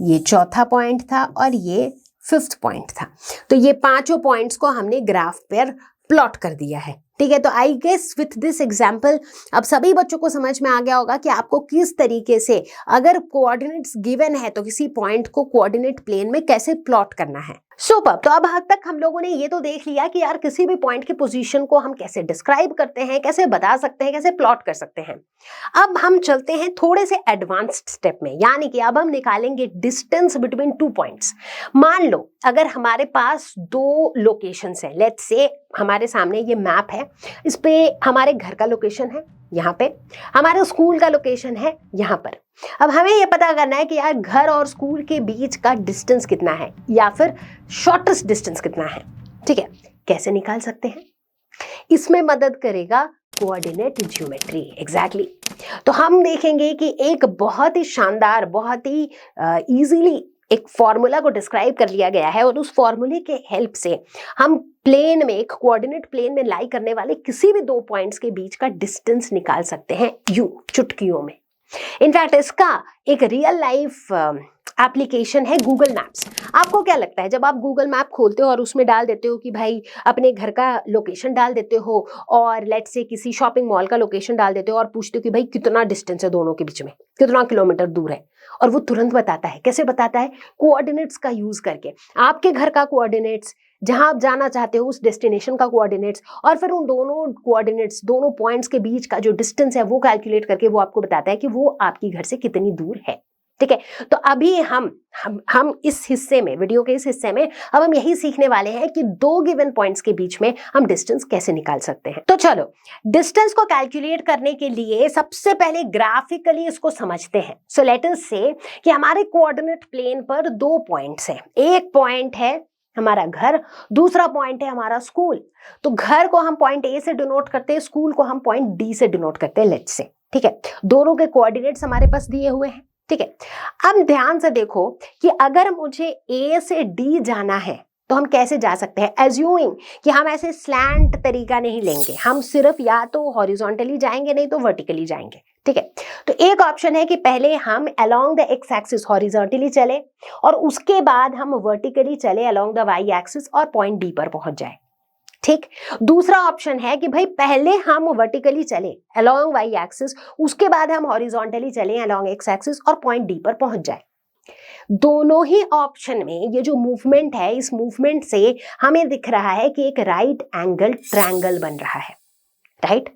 A: ये चौथा पॉइंट था और ये 5th पॉइंट था। तो ये पांचों पॉइंट्स को हमने ग्राफ पर प्लॉट कर दिया है। ठीक है, तो I guess with this example अब सभी बच्चों को समझ में आ गया होगा कि आपको किस तरीके से अगर कोऑर्डिनेट्स गिवन है तो किसी पॉइंट को कोऑर्डिनेट प्लेन में कैसे प्लॉट करना है। सुपर। तो अब हद तक हम लोगों ने ये तो देख लिया कि यार किसी भी पॉइंट की पोजीशन को हम कैसे डिस्क्राइब करते हैं, कैसे बता सकते हैं, कैसे प्लॉट कर सकते हैं। अब हम चलते हैं थोड़े से एडवांस्ड स्टेप में, यानी कि अब हम निकालेंगे डिस्टेंस बिटवीन 2 पॉइंट्स। मान लो अगर हमारे पास 2 लोकेशंस हैं, लेट्स से हमारे सामने ये मैप है, इस पे हमारे घर का लोकेशन है, यहाँ पे हमारे स्कूल का लोकेशन है यहाँ पर। अब हमें ये पता करना है कि यार घर और स्कूल के बीच का डिस्टेंस कितना है या फिर शॉर्टेस्ट डिस्टेंस कितना है। ठीक है, कैसे निकाल सकते हैं? इसमें मदद करेगा कोऑर्डिनेट ज्योमेट्री। एग्जैक्टली। तो हम देखेंगे कि एक बहुत ही शानदार, बहुत ही इजीली एक फॉर्मूला को डिस्क्राइब कर लिया गया है और उस फॉर्मूले के हेल्प से हम प्लेन में, एक कोऑर्डिनेट प्लेन में लाई करने वाले किसी भी 2 पॉइंट्स के बीच का डिस्टेंस निकाल सकते हैं यूं चुटकियों में। इनफैक्ट इसका एक रियल लाइफ एप्लीकेशन है गूगल मैप्स। आपको क्या लगता है जब आप गूगल मैप खोलते हो और उसमें डाल देते हो कि भाई अपने घर का लोकेशन डाल देते हो और लेट्स से किसी शॉपिंग मॉल का लोकेशन डाल देते हो और पूछते हो कि भाई कितना डिस्टेंस है दोनों के बीच में, कितना किलोमीटर दूर है, और वो तुरंत बताता है। कैसे बताता है? कोऑर्डिनेट्स का यूज करके। आपके घर का कोऑर्डिनेट्स, जहां आप जाना चाहते हो उस डेस्टिनेशन का कोऑर्डिनेट्स, और फिर उन दोनों कोऑर्डिनेट्स, दोनों पॉइंट्स के बीच का जो डिस्टेंस है वो कैलकुलेट करके वो आपको बताता है कि वो आपकी घर से कितनी दूर है। ठीक है, तो अभी हम इस हिस्से में, वीडियो के इस हिस्से में अब हम यही सीखने वाले हैं कि 2 गिवन पॉइंट्स के बीच में हम डिस्टेंस कैसे निकाल सकते हैं। तो चलो, डिस्टेंस को कैलकुलेट करने के लिए सबसे पहले ग्राफिकली इसको समझते हैं। सो लेट अस से कि हमारे कोऑर्डिनेट प्लेन पर 2 पॉइंट्स हैं। एक पॉइंट है हमारा घर, दूसरा पॉइंट है हमारा स्कूल। तो घर को हम पॉइंट ए से डिनोट करते हैं, स्कूल को हम पॉइंट डी से डिनोट करते हैं, लेट्स से। ठीक है, दोनों के कोऑर्डिनेट्स हमारे पास दिए हुए हैं। ठीक है, अब ध्यान से देखो कि अगर मुझे ए से डी जाना है तो हम कैसे जा सकते हैं। एज्यूमिंग कि हम ऐसे स्लैंट तरीका नहीं लेंगे, हम सिर्फ या तो हॉरिजॉन्टली जाएंगे नहीं तो वर्टिकली जाएंगे। ठीक है, तो एक ऑप्शन है कि पहले हम along the x axis horizontally चले और उसके बाद हम वर्टिकली चले अलोंग द वाई एक्सिस और पॉइंट डी पर पहुंच जाए। ठीक, दूसरा ऑप्शन है कि भाई पहले हम वर्टिकली चले अलोंग वाई एक्सिस, उसके बाद हम हॉरिजॉन्टली चले अलोंग एक्स एक्सिस और पॉइंट डी पर पहुंच जाए। दोनों ही ऑप्शन में ये जो मूवमेंट है, इस मूवमेंट से हमें दिख रहा है कि एक राइट एंगल ट्रायंगल बन रहा है। राइट,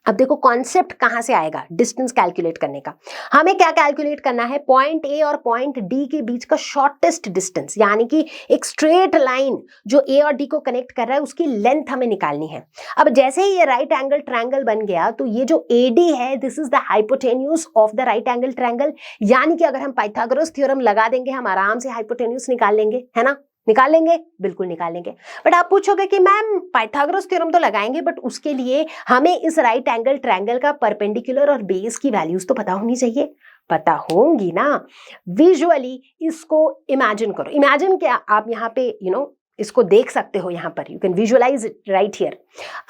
A: अब देखो कॉन्सेप्ट कहां से आएगा डिस्टेंस कैलकुलेट करने का। हमें क्या कैलकुलेट करना है? पॉइंट ए और पॉइंट डी के बीच का शॉर्टेस्ट डिस्टेंस, यानी कि एक स्ट्रेट लाइन जो ए और डी को कनेक्ट कर रहा है उसकी लेंथ हमें निकालनी है। अब जैसे ही ये राइट एंगल ट्रायंगल बन गया तो ये जो एडी है, this is the hypotenuse of the right angle triangle, यानी कि अगर हम पाइथागोरस थ्योरम लगा देंगे हम आराम से हाइपोटेन्यूज निकाल लेंगे, है ना? निकाल लेंगे, बिल्कुल निकालेंगे। बट आप पूछोगे कि मैम पाइथागोरस थ्योरम तो लगाएंगे बट उसके लिए हमें इस राइट एंगल ट्रायंगल का परपेंडिकुलर और बेस की वैल्यूज तो पता होनी चाहिए। पता होंगी ना? विजुअली इसको इमेजिन करो। इमेजिन क्या, आप यहाँ पे इसको देख सकते हो, यहाँ पर you can visualise it right here.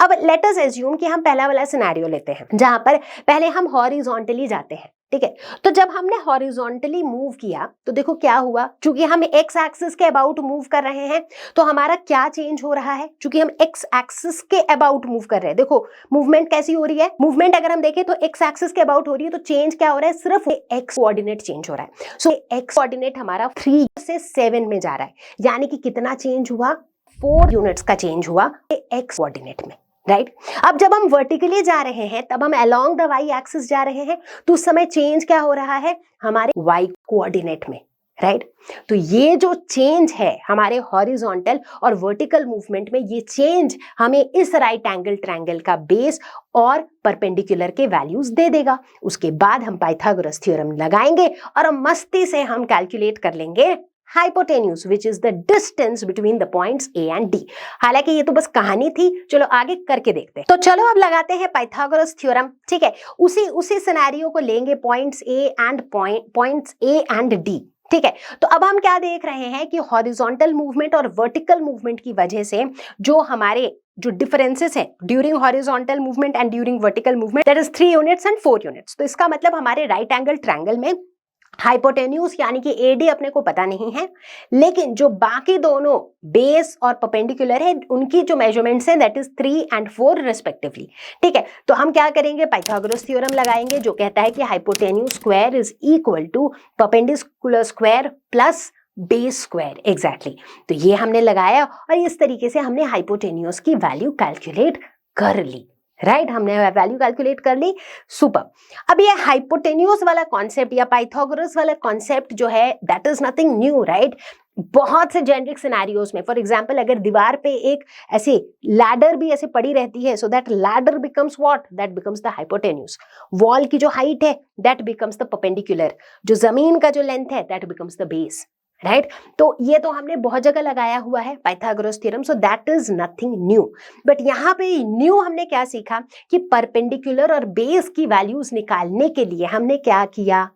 A: अब लेट अस एज्यूम कि हम पहला वाला सिनेरियो लेते हैं जहां पर पहले हम हॉरिजॉन्टली जाते हैं। ठीक है, तो जब हमने हॉरिजॉन्टली मूव किया तो देखो क्या हुआ, क्योंकि हम एक्स एक्सिस के अबाउट मूव कर रहे हैं तो हमारा क्या चेंज हो रहा है, क्योंकि हम एक्स एक्सिस के अबाउट मूव कर रहे हैं। देखो मूवमेंट कैसी हो रही है, मूवमेंट अगर हम देखें तो एक्स एक्सिस के अबाउट हो रही है, तो चेंज क्या हो रहा है, सिर्फ एक्स कोऑर्डिनेट चेंज हो रहा है। सो एक्स कोऑर्डिनेट हमारा 3 से 7 में जा रहा है, यानी कि कितना चेंज हुआ, 4 यूनिट्स का चेंज हुआ एक्स कोऑर्डिनेट में। राइट, अब जब हम वर्टिकली जा रहे हैं तब हम अलोंग द वाई एक्सिस जा रहे हैं, तो उस समय चेंज क्या हो रहा है हमारे वाई कोऑर्डिनेट में। राइट तो ये जो चेंज है हमारे हॉरिजॉन्टल और वर्टिकल मूवमेंट में, ये चेंज हमें इस राइट एंगल ट्रायंगल का बेस और परपेंडिकुलर के वैल्यूज दे देगा। उसके बाद हम पाइथागोरस थ्योरम लगाएंगे और मस्ती से हम कैलकुलेट कर लेंगे hypotenuse which is the distance between the points A and D. हालांकि ये तो बस कहानी थी, चलो आगे करके देखते हैं। तो चलो अब लगाते हैं पाइथागोरस थ्योरम। ठीक है, उसी सिनेरियो को लेंगे पॉइंट्स ए एंड डी। ठीक है, तो अब हम क्या देख रहे हैं कि हॉरिजॉन्टल मूवमेंट और वर्टिकल मूवमेंट की वजह से जो हमारे जो डिफरेंसेस है during horizontal movement and during vertical movement, that is 3 units and 4 units. तो इसका मतलब हमारे राइट एंगल ट्रायंगल में हाइपोटेन्यूज यानी कि एडी अपने को पता नहीं है, लेकिन जो बाकी दोनों बेस और परपेंडिकुलर है उनकी जो मेजरमेंट्स हैं दैट इज 3 and 4 रिस्पेक्टिवली। ठीक है, तो हम क्या करेंगे, पाइथागोरस थ्योरम लगाएंगे जो कहता है कि hypotenuse square is equal to perpendicular square plus base square. Exactly, तो ये हमने लगाया और इस तरीके से हमने हाइपोटेन्यूज की वैल्यू कैलकुलेट कर ली। राइट, हमने वैल्यू कैलकुलेट कर ली। सुपर। अब ये हाइपोटेन्यूज वाला कॉन्सेप्ट या पाइथागोरस वाला कॉन्सेप्ट जो है that is nothing new, right. बहुत से जेनरिक सिनेरियोज में, फॉर एग्जांपल अगर दीवार पे एक ऐसे लैडर भी ऐसे पड़ी रहती है, so that ladder becomes what, that becomes the hypotenuse. Wall की जो हाइट है दैट बिकम्स द परपेंडिकुलर, जो जमीन का जो लेंथ है that becomes the base. Right, तो ये तो हमने बहुत जगह लगाया हुआ है Pythagoras theorem, so that is nothing new. But यहाँ पे न्यू हमने क्या सीखा कि परपेंडिकुलर और बेस की वैल्यूज निकालने के लिए हमने क्या किया,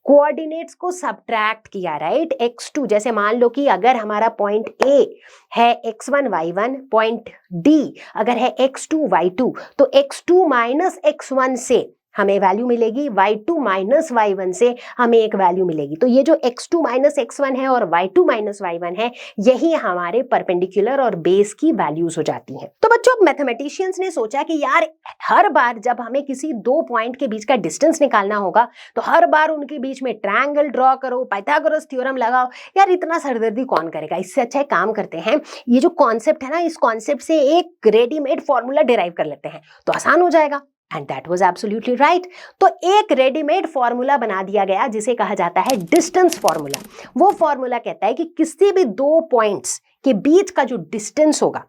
A: कोऑर्डिनेट्स को सब्ट्रैक्ट किया। राइट, x2 जैसे मान लो कि अगर हमारा पॉइंट A है x1 y1, पॉइंट D अगर है x2 y2, तो x2 माइनस x1 से हमें वैल्यू मिलेगी, y2 माइनस y1 से हमें एक वैल्यू मिलेगी। तो ये जो x2 माइनस x1 है और y2 माइनस y1 है, यही हमारे परपेंडिकुलर और बेस की वैल्यूज हो जाती हैं। तो बच्चों, अब मैथमेटिशियंस ने सोचा कि यार हर बार जब हमें किसी दो पॉइंट के बीच का डिस्टेंस निकालना होगा तो हर बार उनके बीच में ट्रायंगल ड्रॉ करो, पाइथागोरस थ्योरम लगाओ, यार इतना सरदर्दी कौन करेगा। इससे अच्छा काम करते हैं, ये जो कॉन्सेप्ट है ना, इस कॉन्सेप्ट से एक रेडीमेड फॉर्मूला डिराइव कर लेते हैं तो आसान हो जाएगा। And that was absolutely right. तो एक रेडीमेड फॉर्मूला बना दिया गया जिसे कहा जाता है डिस्टेंस फॉर्मूला। वो फॉर्मूला कहता है कि किसी भी दो पॉइंट्स के बीच का जो डिस्टेंस होगा,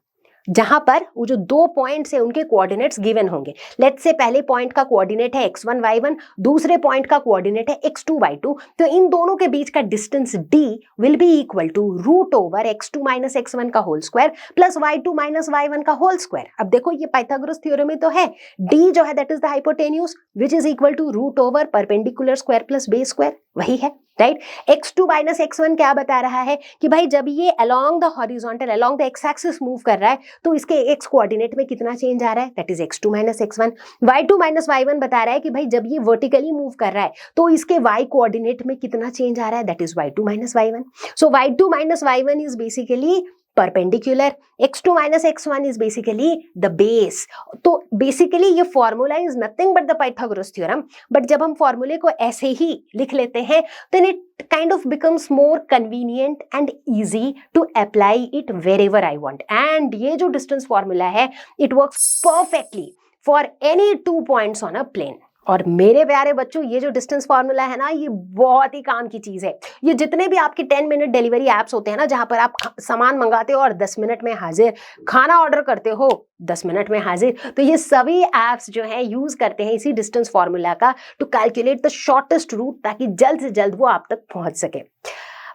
A: जहां पर वो जो दो पॉइंट्स है उनके कोऑर्डिनेट्स गिवन होंगे। लेट्स से पहले पॉइंट का कोऑर्डिनेट है x1 y1, दूसरे पॉइंट का कोऑर्डिनेट है x2 y2, तो इन दोनों के बीच का distance d will be equal to root over x2 minus x1 का whole square plus y2 minus y1 का होल स्क्वायर। अब देखो ये पाइथागोरस थ्योरम में तो है, d जो है that is the hypotenuse which is equal to root over perpendicular square plus base square, वही है। राइट, x2 माइनस x1 क्या बता रहा है कि भाई जब ये along the horizontal along the x axis move कर रहा है तो इसके x कोऑर्डिनेट में कितना चेंज आ रहा है, that is x2 minus x1। y2 minus y1 बता रहा है कि भाई जब ये वर्टिकली मूव कर रहा है तो इसके y कोऑर्डिनेट में कितना चेंज आ रहा है, that is y2 minus y1। So y2 minus y1 is basically perpendicular, x2 minus x1 is basically the base। तो बेसिकली ये formula is nothing but the Pythagoras theorem. But जब हम फॉर्मूले को ऐसे ही लिख लेते हैं then it kind of becomes more convenient and easy to apply it wherever I want। and ये जो distance formula है it works perfectly for any 2 points on a plane। और मेरे प्यारे बच्चों, ये जो डिस्टेंस फार्मूला है ना, ये बहुत ही काम की चीज है। ये जितने भी आपके 10 मिनट डिलीवरी एप्स होते हैं ना, जहां पर आप सामान मंगाते हो और 10 मिनट में हाजिर, खाना ऑर्डर करते हो 10 मिनट में हाजिर, तो ये सभी एप्स जो है यूज करते हैं इसी डिस्टेंस फार्मूला का to calculate the shortest route, ताकि जल्द से जल्द वो आप तक पहुंच सके।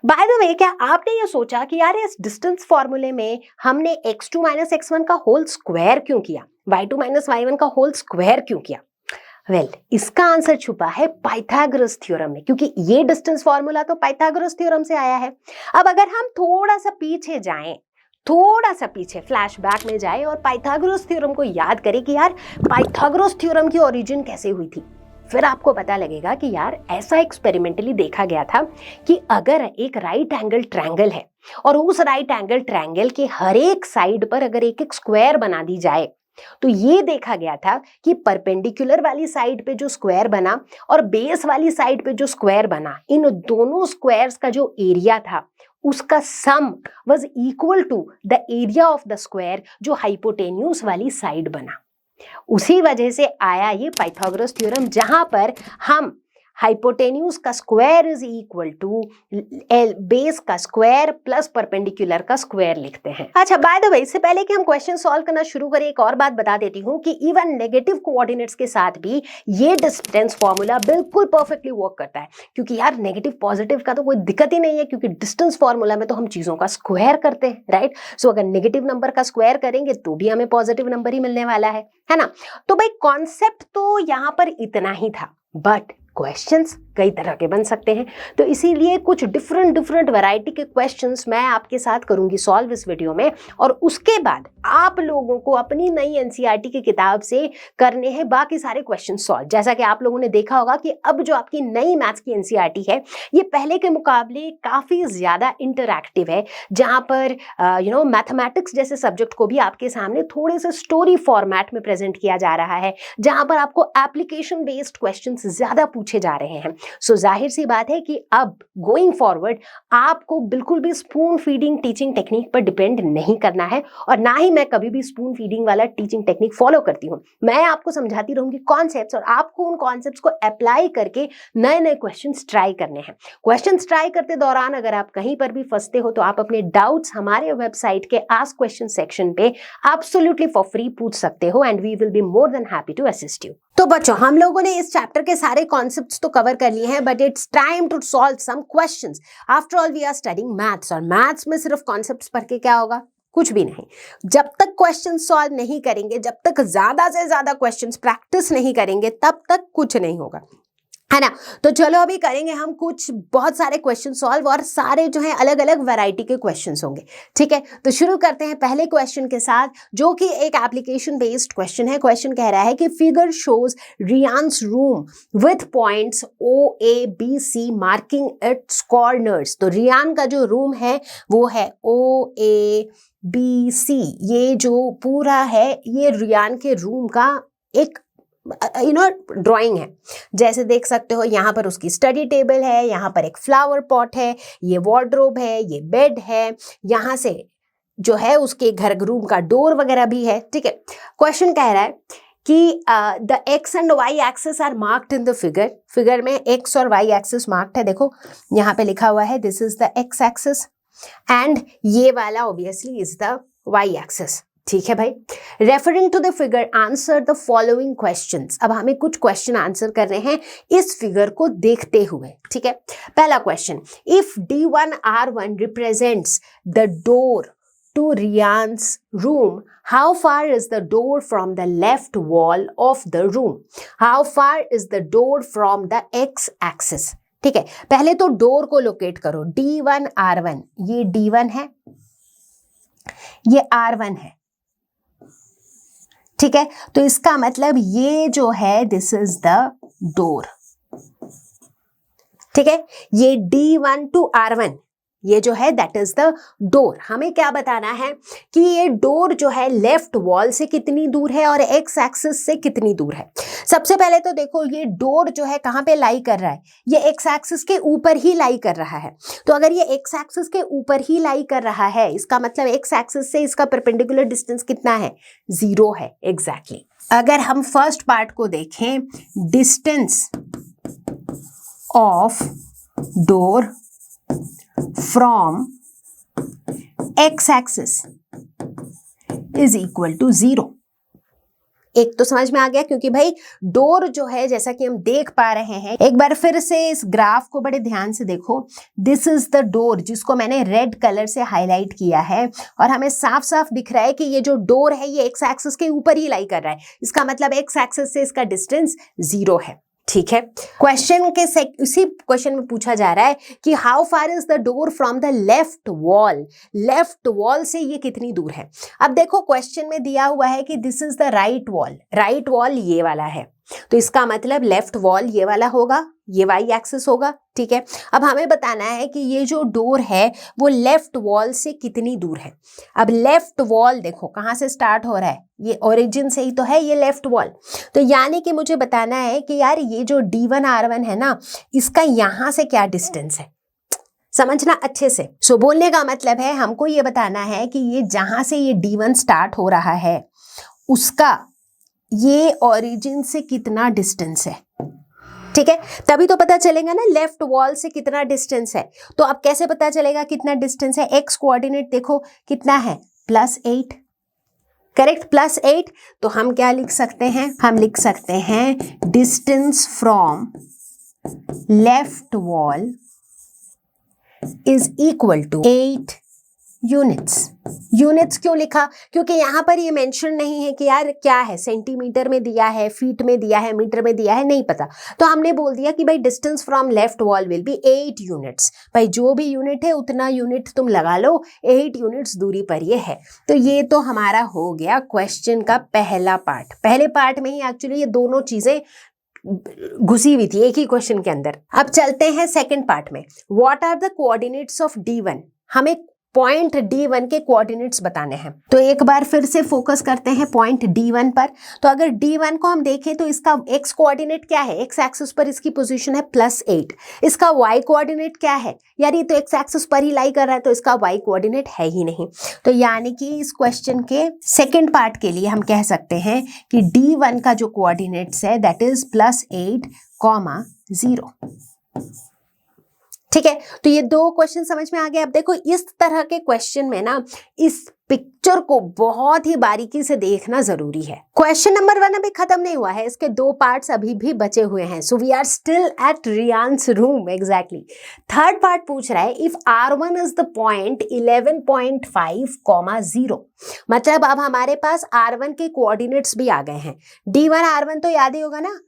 A: बाय द वे, क्या आपने ये सोचा कि यार इस डिस्टेंस फॉर्मूले में हमने x2 माइनस x1 का होल स्क्वायर क्यों किया, y2 माइनस y1 का होल स्क्वायर क्यों किया? वेल, इसका आंसर छुपा है पाइथागोरस थ्योरम में, क्योंकि ये डिस्टेंस फॉर्मूला तो पाइथागोरस थ्योरम से आया है। अब अगर हम थोड़ा सा पीछे जाएं, थोड़ा सा पीछे फ्लैशबैक में जाएं और पाइथागोरस थ्योरम को याद करें कि यार पाइथागोरस थ्योरम की ओरिजिन कैसे हुई थी, फिर आपको पता लगेगा कि यार ऐसा एक्सपेरिमेंटली देखा गया था कि अगर एक राइट एंगल ट्रायंगल है और उस राइट एंगल ट्रायंगल के हर एक साइड पर अगर एक एक स्क्वायर बना दी जाए, तो ये देखा गया था कि परपेंडिकुलर वाली साइड पे जो स्क्वायर बना और बेस वाली साइड पे जो स्क्वायर बना, इन दोनों स्क्वायर्स का जो एरिया था उसका sum was equal to the area of the square जो हाइपोटेन्यूज वाली साइड बना। उसी वजह से आया ये पाइथागोरस थ्योरम, जहां पर हम हाइपोटेन्यूज का square is equal to base का स्क्वायर प्लस परपेंडिकुलर का स्क्वायर लिखते हैं। अच्छा, बाय द वे, इससे पहले कि हम क्वेश्चन सॉल्व करना शुरू करें एक और बात बता देती हूँ कि इवन नेगेटिव कोऑर्डिनेट्स के साथ भी ये डिस्टेंस फॉर्मूला बिल्कुल परफेक्टली वर्क करता है, क्योंकि यार नेगेटिव पॉजिटिव का तो कोई दिक्कत ही नहीं है, क्योंकि डिस्टेंस फॉर्मूला में तो हम चीजों का स्क्वायर करते हैं, राइट। सो अगर नेगेटिव नंबर का स्क्वायर करेंगे तो भी हमें पॉजिटिव नंबर ही मिलने वाला है ना। तो भाई कॉन्सेप्ट तो यहां पर इतना ही था, बट क्वेश्चंस कई तरह के बन सकते हैं, तो इसीलिए कुछ डिफरेंट वैरायटी के क्वेश्चंस मैं आपके साथ करूंगी सॉल्व इस वीडियो में, और उसके बाद आप लोगों को अपनी नई एनसीईआरटी की किताब से करने हैं बाकी सारे क्वेश्चन सॉल्व। जैसा कि आप लोगों ने देखा होगा कि अब जो आपकी नई मैथ्स की एनसीईआरटी है ये पहले के मुकाबले काफी ज्यादा इंटरैक्टिव है, जहां पर मैथमेटिक्स जैसे सब्जेक्ट को भी आपके सामने थोड़े से स्टोरी फॉर्मेट में प्रेजेंट किया जा रहा है, जहां पर आपको एप्लीकेशन बेस्ड क्वेश्चन ज्यादा पूछे जा रहे हैं। सो जाहिर सी बात है कि अब गोइंग फॉरवर्ड आपको बिल्कुल भी स्पून फीडिंग टीचिंग टेक्निक पर डिपेंड नहीं करना है, और ना ही मैं कभी भी स्पून फीडिंग वाला टीचिंग टेक्निक फॉलो करती हूँ। मैं आपको समझाती रहूंगी कॉन्सेप्ट्स, और आपको उन कॉन्सेप्ट्स को अप्लाई करके नए नए क्वेश्चंस ट्राई करने हैं। क्वेश्चंस ट्राई करते दौरान अगर आप कहीं पर भी फंसते हो तो आप अपने डाउट्स हमारे वेबसाइट के आस्क क्वेश्चन सेक्शन पे एब्सोल्युटली फॉर फ्री पूछ सकते हो, and we will be more than happy to assist you. तो बच्चों, हम लोगों ने इस चैप्टर के सारे कॉन्सेप्ट्स तो कवर कर लिए हैं, but it's time to solve some questions. After all we are studying maths, और मैथ्स में सिर्फ कॉन्सेप्ट्स पढ़ के क्या होगा? कुछ भी नहीं। जब तक क्वेश्चन सॉल्व नहीं करेंगे, जब तक ज्यादा से ज्यादा क्वेश्चंस प्रैक्टिस नहीं करेंगे, तब तक कुछ नहीं होगा, है ना। तो चलो अभी करेंगे हम कुछ बहुत सारे क्वेश्चन सॉल्व, और सारे जो है अलग अलग वैरायटी के क्वेश्चंस होंगे, ठीक है। तो शुरू करते हैं पहले क्वेश्चन के साथ, जो कि एक एप्लीकेशन बेस्ड क्वेश्चन है। क्वेश्चन कह रहा है कि figure shows Ryan's room with points O A B C marking its corners. तो रियान का जो रूम है वो है ओ ए बी सी, ये जो पूरा है ये रियान के रूम का एक ड्राइंग है। जैसे देख सकते हो यहाँ पर उसकी स्टडी टेबल है, यहाँ पर एक फ्लावर पॉट है, ये वार्डरोब है, ये बेड है, यहाँ से जो है उसके घर रूम का डोर वगैरह भी है, ठीक है। क्वेश्चन कह रहा है कि the x and y axis are marked in the figure. Figure में एक्स और वाई एक्सिस मार्क्ड है, देखो यहाँ पे लिखा हुआ है this is the x axis, and ये वाला obviously is the y axis, ठीक है भाई। Referring to the figure answer the following questions. अब हमें कुछ क्वेश्चन आंसर कर रहे हैं इस फिगर को देखते हुए, ठीक है। पहला question, if D1R1 represents the door to Ryan's room, how far is the door from the left wall of the room? How far is the door from the x axis? ठीक है, पहले तो डोर को locate करो। D1R1, ये D1 है, ये R1 है, ठीक है। तो इसका मतलब ये जो है दिस इज द डोर, ठीक है। ये D1 to R1 ये जो है दैट इज द डोर। हमें क्या बताना है कि ये डोर जो है लेफ्ट वॉल से कितनी दूर है और एक्स एक्सिस से कितनी दूर है। सबसे पहले तो देखो ये डोर जो है कहाँ पे लाई कर रहा है, ये एक्स एक्सिस के ऊपर ही लाई कर रहा है। तो अगर ये एक्स एक्सिस के ऊपर ही लाई कर रहा है, इसका मतलब एक्स एक्सिस से इसका परपेंडिकुलर डिस्टेंस कितना है? 0 है, एग्जैक्टली। अगर हम फर्स्ट पार्ट को देखें, distance of door from x axis is equal to 0। एक तो समझ में आ गया, क्योंकि भाई डोर जो है जैसा कि हम देख पा रहे हैं, एक बार फिर से इस ग्राफ को बड़े ध्यान से देखो। दिस इज द डोर जिसको मैंने रेड कलर से हाईलाइट किया है, और हमें साफ साफ दिख रहा है कि ये जो डोर है ये एक्स एक्सिस के ऊपर ही लाई कर रहा है। इसका मतलब एक्स एक्सिस से इसका डिस्टेंस 0 है, ठीक है। क्वेश्चन के इसी क्वेश्चन में पूछा जा रहा है कि how far is the door from the left wall. Left wall से ये कितनी दूर है। अब देखो क्वेश्चन में दिया हुआ है कि this is the right wall. Right wall ये वाला है, तो इसका मतलब लेफ्ट वॉल ये वाला होगा, ये वाई एक्सिस होगा, ठीक है। अब हमें बताना है कि ये जो डोर है वो लेफ्ट वॉल से कितनी दूर है। अब लेफ्ट वॉल देखो कहाँ से स्टार्ट हो रहा है, ये ओरिजिन से ही तो है ये लेफ्ट वॉल। तो यानी कि मुझे बताना है कि यार ये जो D1R1 है ना, इसका यहाँ से क्या डिस्टेंस है, समझना अच्छे से। सो बोलने का मतलब है हमको ये बताना है कि ये जहाँ से ये D1 स्टार्ट हो रहा है उसका ये ओरिजिन से कितना डिस्टेंस है। ठीक है, तभी तो पता चलेगा ना लेफ्ट वॉल से कितना डिस्टेंस है। तो अब कैसे पता चलेगा कितना डिस्टेंस है? एक्स कोऑर्डिनेट देखो कितना है, +8, करेक्ट, +8। तो हम क्या लिख सकते हैं? हम लिख सकते हैं distance from left wall is equal to 8 units. Units क्यों लिखा? क्योंकि यहाँ पर ये मेंशन नहीं है कि यार क्या है, सेंटीमीटर में दिया है, फीट में दिया है, मीटर में दिया है, नहीं पता। तो हमने बोल दिया कि भाई distance from left wall will be 8 units. भाई जो भी यूनिट है उतना यूनिट तुम लगा लो, 8 यूनिट्स दूरी पर ये है। तो ये तो हमारा हो गया क्वेश्चन का पहला पार्ट। पहले पार्ट में ही एक्चुअली ये दोनों चीजें घुसी हुई थी एक ही क्वेश्चन के अंदर। अब चलते हैं सेकंड पार्ट में। What are the coordinates of D1? हमें पॉइंट D1 के कोऑर्डिनेट्स बताने हैं। तो एक बार फिर से फोकस करते हैं पॉइंट D1 पर। तो अगर D1 को हम देखें तो इसका x कोऑर्डिनेट क्या है? x एक्सिस पर इसकी पोजीशन है +8। इसका y कोऑर्डिनेट क्या है? यार ये तो x एक्सिस पर ही लाई कर रहा है, तो इसका y कोऑर्डिनेट है ही नहीं। तो यानी कि इस क्वेश्चन के सेकेंड पार्ट के लिए हम कह सकते हैं कि D1 का जो कोऑर्डिनेट्स है दैट इज +8, 0। ठीक है, तो ये दो क्वेश्चन समझ में आ गए। अब देखो इस तरह के क्वेश्चन में ना इस पिक्चर को बहुत ही बारीकी से देखना जरूरी है। क्वेश्चन नंबर 1 अभी खत्म नहीं हुआ है, इसके 2 पार्ट्स अभी भी बचे हुए हैं। So we are still at Ryan's room. Exactly third part पूछ रहा है if R1 is the point 11.5, 0। मतलब अब हमारे पास R1 के कोऑर्डिनेट्स भी आ गए हैं। D1 R1 तो याद ही होगा ना,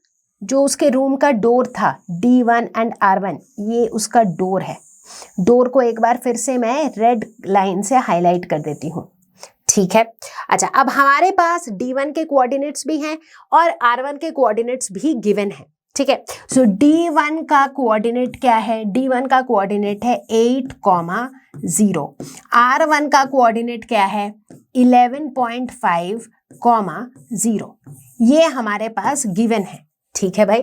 A: जो उसके रूम का डोर था D1 एंड R1, ये उसका डोर है। डोर को एक बार फिर से मैं रेड लाइन से हाईलाइट कर देती हूँ। ठीक है, अच्छा अब हमारे पास D1 के कोऑर्डिनेट्स भी हैं और R1 के कोऑर्डिनेट्स भी गिवन है। ठीक है, सो D1 का कोऑर्डिनेट क्या है? D1 का कोऑर्डिनेट है 8, 0। R1 का कोऑर्डिनेट क्या है? 11.5, 0। ये हमारे पास गिवन है। ठीक है भाई,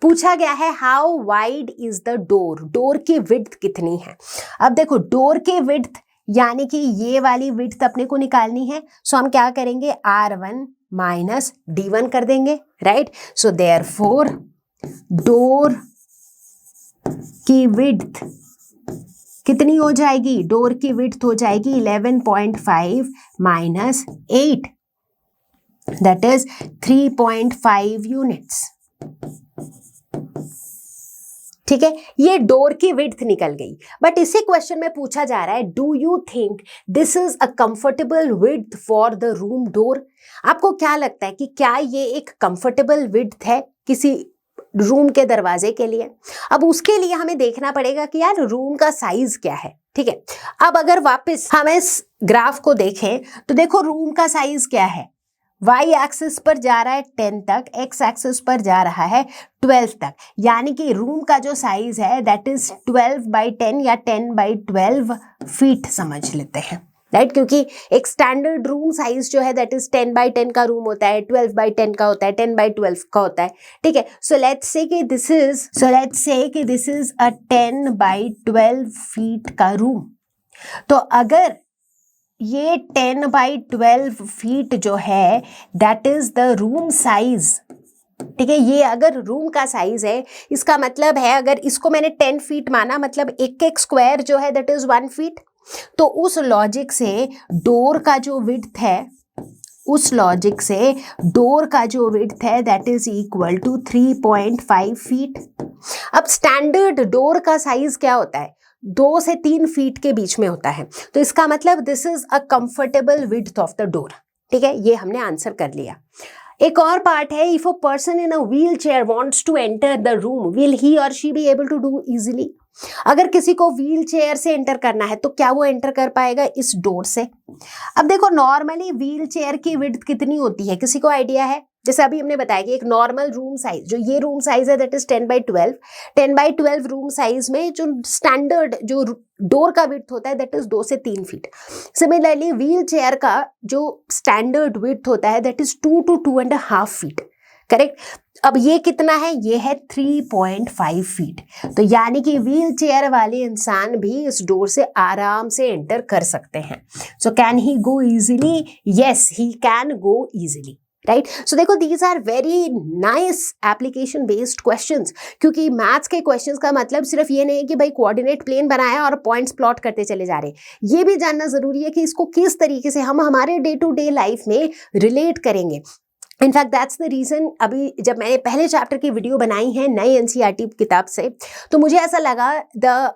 A: पूछा गया है how wide is the door? Door की विड्थ कितनी है? अब देखो डोर की विड्थ यानी कि ये वाली विड्थ अपने को निकालनी है। सो हम क्या करेंगे? R1 माइनस D1 कर देंगे, राइट। सो देयरफॉर डोर की विड्थ कितनी हो जाएगी? डोर की विड्थ हो जाएगी 11.5 माइनस 8, दैट इज 3.5 यूनिट्स। ठीक है, ये डोर की विड्थ निकल गई। बट इसी क्वेश्चन में पूछा जा रहा है do you think this is a comfortable width for the room door? आपको क्या लगता है कि क्या ये एक कंफर्टेबल विड्थ है किसी रूम के दरवाजे के लिए? अब उसके लिए हमें देखना पड़ेगा कि यार रूम का साइज क्या है। ठीक है, अब अगर वापस हम इस ग्राफ को देखें तो देखो रूम का साइज क्या है? y एक्सिस पर जा रहा है 10 तक, x एक्सिस पर जा रहा है 12 तक। यानी कि रूम का जो साइज है दैट इज 12/10 या 10/12 फीट समझ लेते हैं, राइट। क्योंकि एक स्टैंडर्ड रूम साइज जो है दैट इज 10/10 का रूम होता है, 12/10 का होता है, 10/12 का होता है। ठीक है, सो लेट्स से कि दिस इज अ 10/12 फीट का रूम। तो अगर ये 10/12 फीट जो है that is the room size. ठीक है, ये अगर रूम का साइज है, इसका मतलब है अगर इसको मैंने 10 फीट माना, मतलब एक स्क्वायर जो है दैट इज 1 फीट। तो उस लॉजिक से डोर का जो विड्थ है that is equal to 3.5 feet. अब स्टैंडर्ड डोर का साइज क्या होता है? 2 से 3 फीट के बीच में होता है। तो इसका मतलब this is a comfortable width of the door. ठीक है, ये हमने आंसर कर लिया। एक और पार्ट है, if a person in a wheel chair wants to enter the room will he or she be able to do easily? अगर किसी को व्हील चेयर से एंटर करना है तो क्या वो एंटर कर पाएगा इस डोर से? अब देखो नॉर्मली व्हील चेयर की विड्थ कितनी होती है, किसी को आइडिया है? जैसे अभी हमने बताया कि एक नॉर्मल रूम साइज, जो ये रूम साइज है दैट इज 10/12 रूम साइज में जो स्टैंडर्ड जो डोर का विड्थ होता है दैट इज 2 से 3 फीट। सिमिलरली व्हील चेयर का जो स्टैंडर्ड विड्थ होता है that is 2 to 2.5 feet, correct. अब ये कितना है? ये है 3.5 फीट। तो यानी कि व्हील चेयर वाले इंसान भी इस डोर से आराम से एंटर कर सकते हैं। So can he go easily? Yes, he can go easily. Right. So देखो these are very nice application based questions, क्योंकि मैथ्स के क्वेश्चंस का मतलब सिर्फ ये नहीं है कि भाई कोऑर्डिनेट प्लेन बनाया और पॉइंट्स प्लॉट करते चले जा रहे हैं। ये भी जानना जरूरी है कि इसको किस तरीके से हम हमारे डे टू डे लाइफ में रिलेट करेंगे। इनफैक्ट दैट्स द रीजन, अभी जब मैंने पहले चैप्टर की वीडियो बनाई है नई एनसीईआरटी किताब से, तो मुझे ऐसा लगा the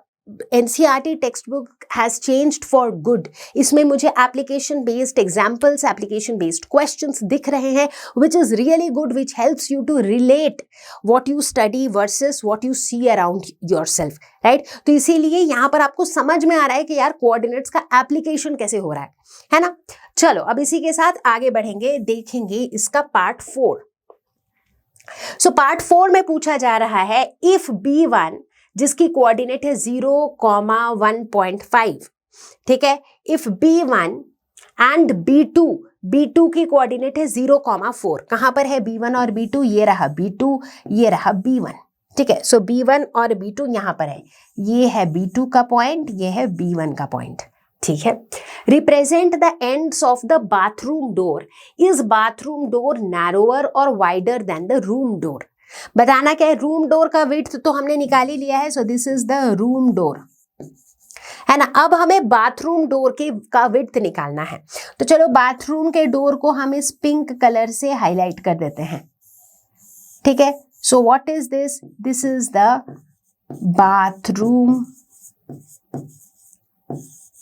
A: NCERT textbook has changed for good. इसमें मुझे application based examples, application based questions दिख रहे हैं, which is really good, which helps you to relate what you study versus what you see around yourself, right. तो इसीलिए यहाँ पर आपको समझ में आ रहा है कि यार कोऑर्डिनेट्स का एप्लीकेशन कैसे हो रहा है ना। चलो अब इसी के साथ आगे बढ़ेंगे, देखेंगे इसका पार्ट 4। सो पार्ट 4 में पूछा जा रहा है इफ B1 जिसकी कोऑर्डिनेट है 0,1.5, ठीक है, इफ B1 एंड B2 की कोऑर्डिनेट है 0,4। कहां पर है B1 और B2? ये रहा B2, ये रहा B1, ठीक है। सो B1 और B2 यहां पर है, ये है B2 का पॉइंट, ये है B1 का पॉइंट, ठीक है। Represent the ends of the bathroom door. Is bathroom door narrower or wider than the room door? बताना क्या है, रूम डोर का विड्थ तो हमने निकाल ही लिया है, सो this is the room door, है ना। अब हमें बाथरूम डोर का विड्थ निकालना है, तो चलो बाथरूम के डोर को हम इस पिंक कलर से हाईलाइट कर देते हैं, ठीक है। So what is this? This is the bathroom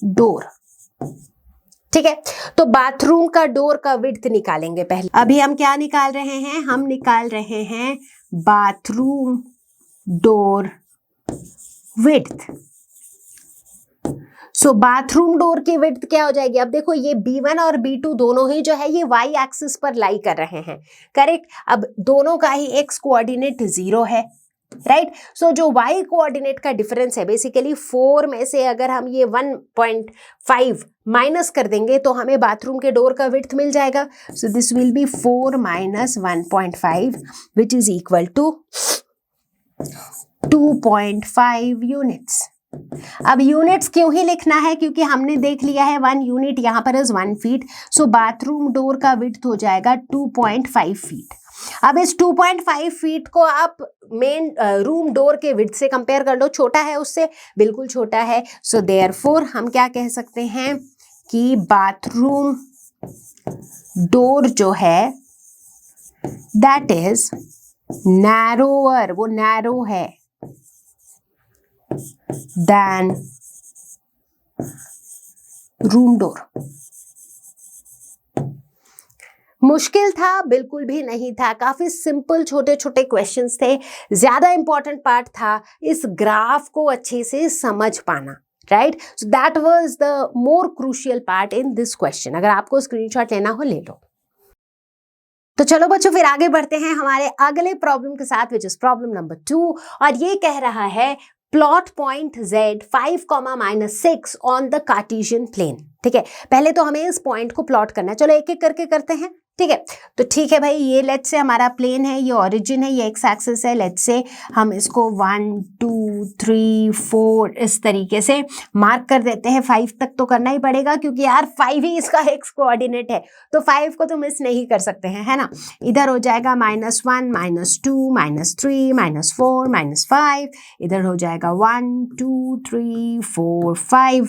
A: door, ठीक है। तो बाथरूम का डोर का विड्थ निकालेंगे पहले। अभी हम क्या निकाल रहे हैं? हम निकाल रहे हैं बाथरूम डोर विड्थ। सो बाथरूम डोर की विड्थ क्या हो जाएगी? अब देखो ये B1 और B2 दोनों ही जो है ये y एक्सिस पर लाई कर रहे हैं, करेक्ट। अब दोनों का ही x कोऑर्डिनेट 0 है, राइट। सो जो y कोऑर्डिनेट का डिफरेंस है बेसिकली 4 में से अगर हम ये 1.5 माइनस कर देंगे तो हमें बाथरूम के डोर का विड्थ मिल जाएगा। So this will be 4 minus 1.5 which is equal to 2.5 units. अब यूनिट्स क्यों ही लिखना है? क्योंकि हमने देख लिया है 1 यूनिट यहाँ पर is 1 feet. So bathroom door का विड्थ हो जाएगा 2.5 फीट। अब इस 2.5 फीट को आप मेन रूम डोर के विड्थ से कंपेयर कर लो, छोटा है उससे, बिल्कुल छोटा है। सो देयरफॉर हम क्या कह सकते हैं कि बाथरूम डोर जो है दैट इज नैरोअर, वो नैरो है देन रूम डोर। मुश्किल था? बिल्कुल भी नहीं था, काफी सिंपल छोटे छोटे क्वेश्चंस थे। ज्यादा इंपॉर्टेंट पार्ट था इस ग्राफ को अच्छे से समझ पाना, right. So that was the more crucial part in this question. अगर आपको स्क्रीनशॉट लेना हो ले लो। तो चलो बच्चों फिर आगे बढ़ते हैं हमारे अगले प्रॉब्लम के साथ, विच इज प्रॉब्लम नंबर 2, और ये कह रहा है plot point Z 5,-6 on the Cartesian plane, ठीक है। पहले तो हमें इस पॉइंट को प्लॉट करना है, चलो एक एक करके करते हैं, ठीक है। तो ठीक है भाई, ये लेट्स से हमारा प्लेन है, ये ओरिजिन है, ये एक्स एक्सिस है। लेट्स से हम इसको 1 2 3 4 इस तरीके से मार्क कर देते हैं। 5 तक तो करना ही पड़ेगा क्योंकि यार 5 ही इसका एक्स कोऑर्डिनेट है, तो 5 को तो मिस नहीं कर सकते हैं, है ना। इधर हो जाएगा -1 -2 -3 -4 -5, इधर हो जाएगा 1 2 3 4 5,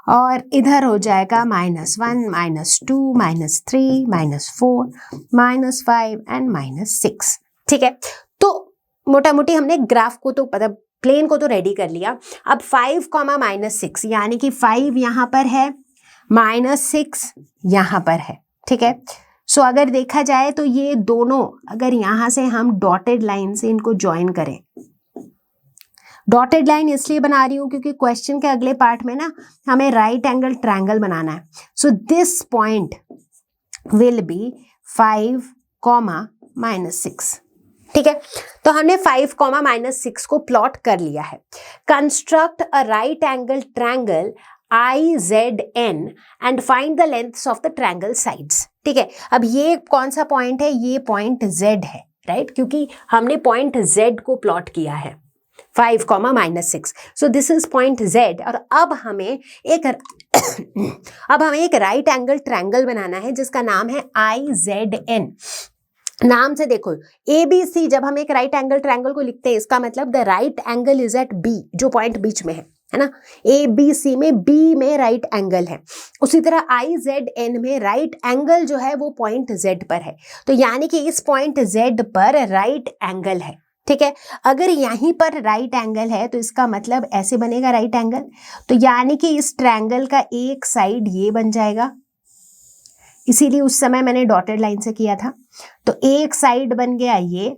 A: और इधर हो जाएगा -1 -2 -3 -4 -5 एंड -6, ठीक है। तो मोटा मोटी हमने ग्राफ को तो मतलब प्लेन को तो रेडी कर लिया। अब 5, -6 यानी कि 5 यहाँ पर है, -6 यहाँ पर है, ठीक है। सो अगर देखा जाए तो ये दोनों अगर यहाँ से हम डॉटेड लाइन से इनको ज्वाइन करें, डॉटेड लाइन इसलिए बना रही हूं क्योंकि क्वेश्चन के अगले पार्ट में ना हमें राइट एंगल ट्रायंगल बनाना है। So this point will be 5, -6, ठीक है। तो हमने 5, -6 को प्लॉट कर लिया है। Construct a right angle triangle IZN and find the lengths of the triangle sides, ठीक है। अब ये कौन सा पॉइंट है? ये पॉइंट Z है, राइट, क्योंकि हमने पॉइंट Z को प्लॉट किया है। 5, -6. सो दिस इज पॉइंट Z। और अब हमें एक राइट एंगल ट्रायंगल बनाना है जिसका नाम है IZN। नाम से देखो ABC, जब हम एक राइट एंगल ट्रायंगल को लिखते हैं इसका मतलब the right angle is at B, जो पॉइंट बीच में है ना। ABC में B में राइट एंगल है, उसी तरह IZN में राइट एंगल जो है वो पॉइंट Z पर है। तो यानी कि इस पॉइंट Z पर राइट एंगल है, ठीक है। अगर यहीं पर राइट एंगल है तो इसका मतलब ऐसे बनेगा राइट एंगल। तो यानी कि इस ट्रायंगल का एक साइड ये बन जाएगा, इसीलिए उस समय मैंने डॉटेड लाइन से किया था। तो एक साइड बन गया ये,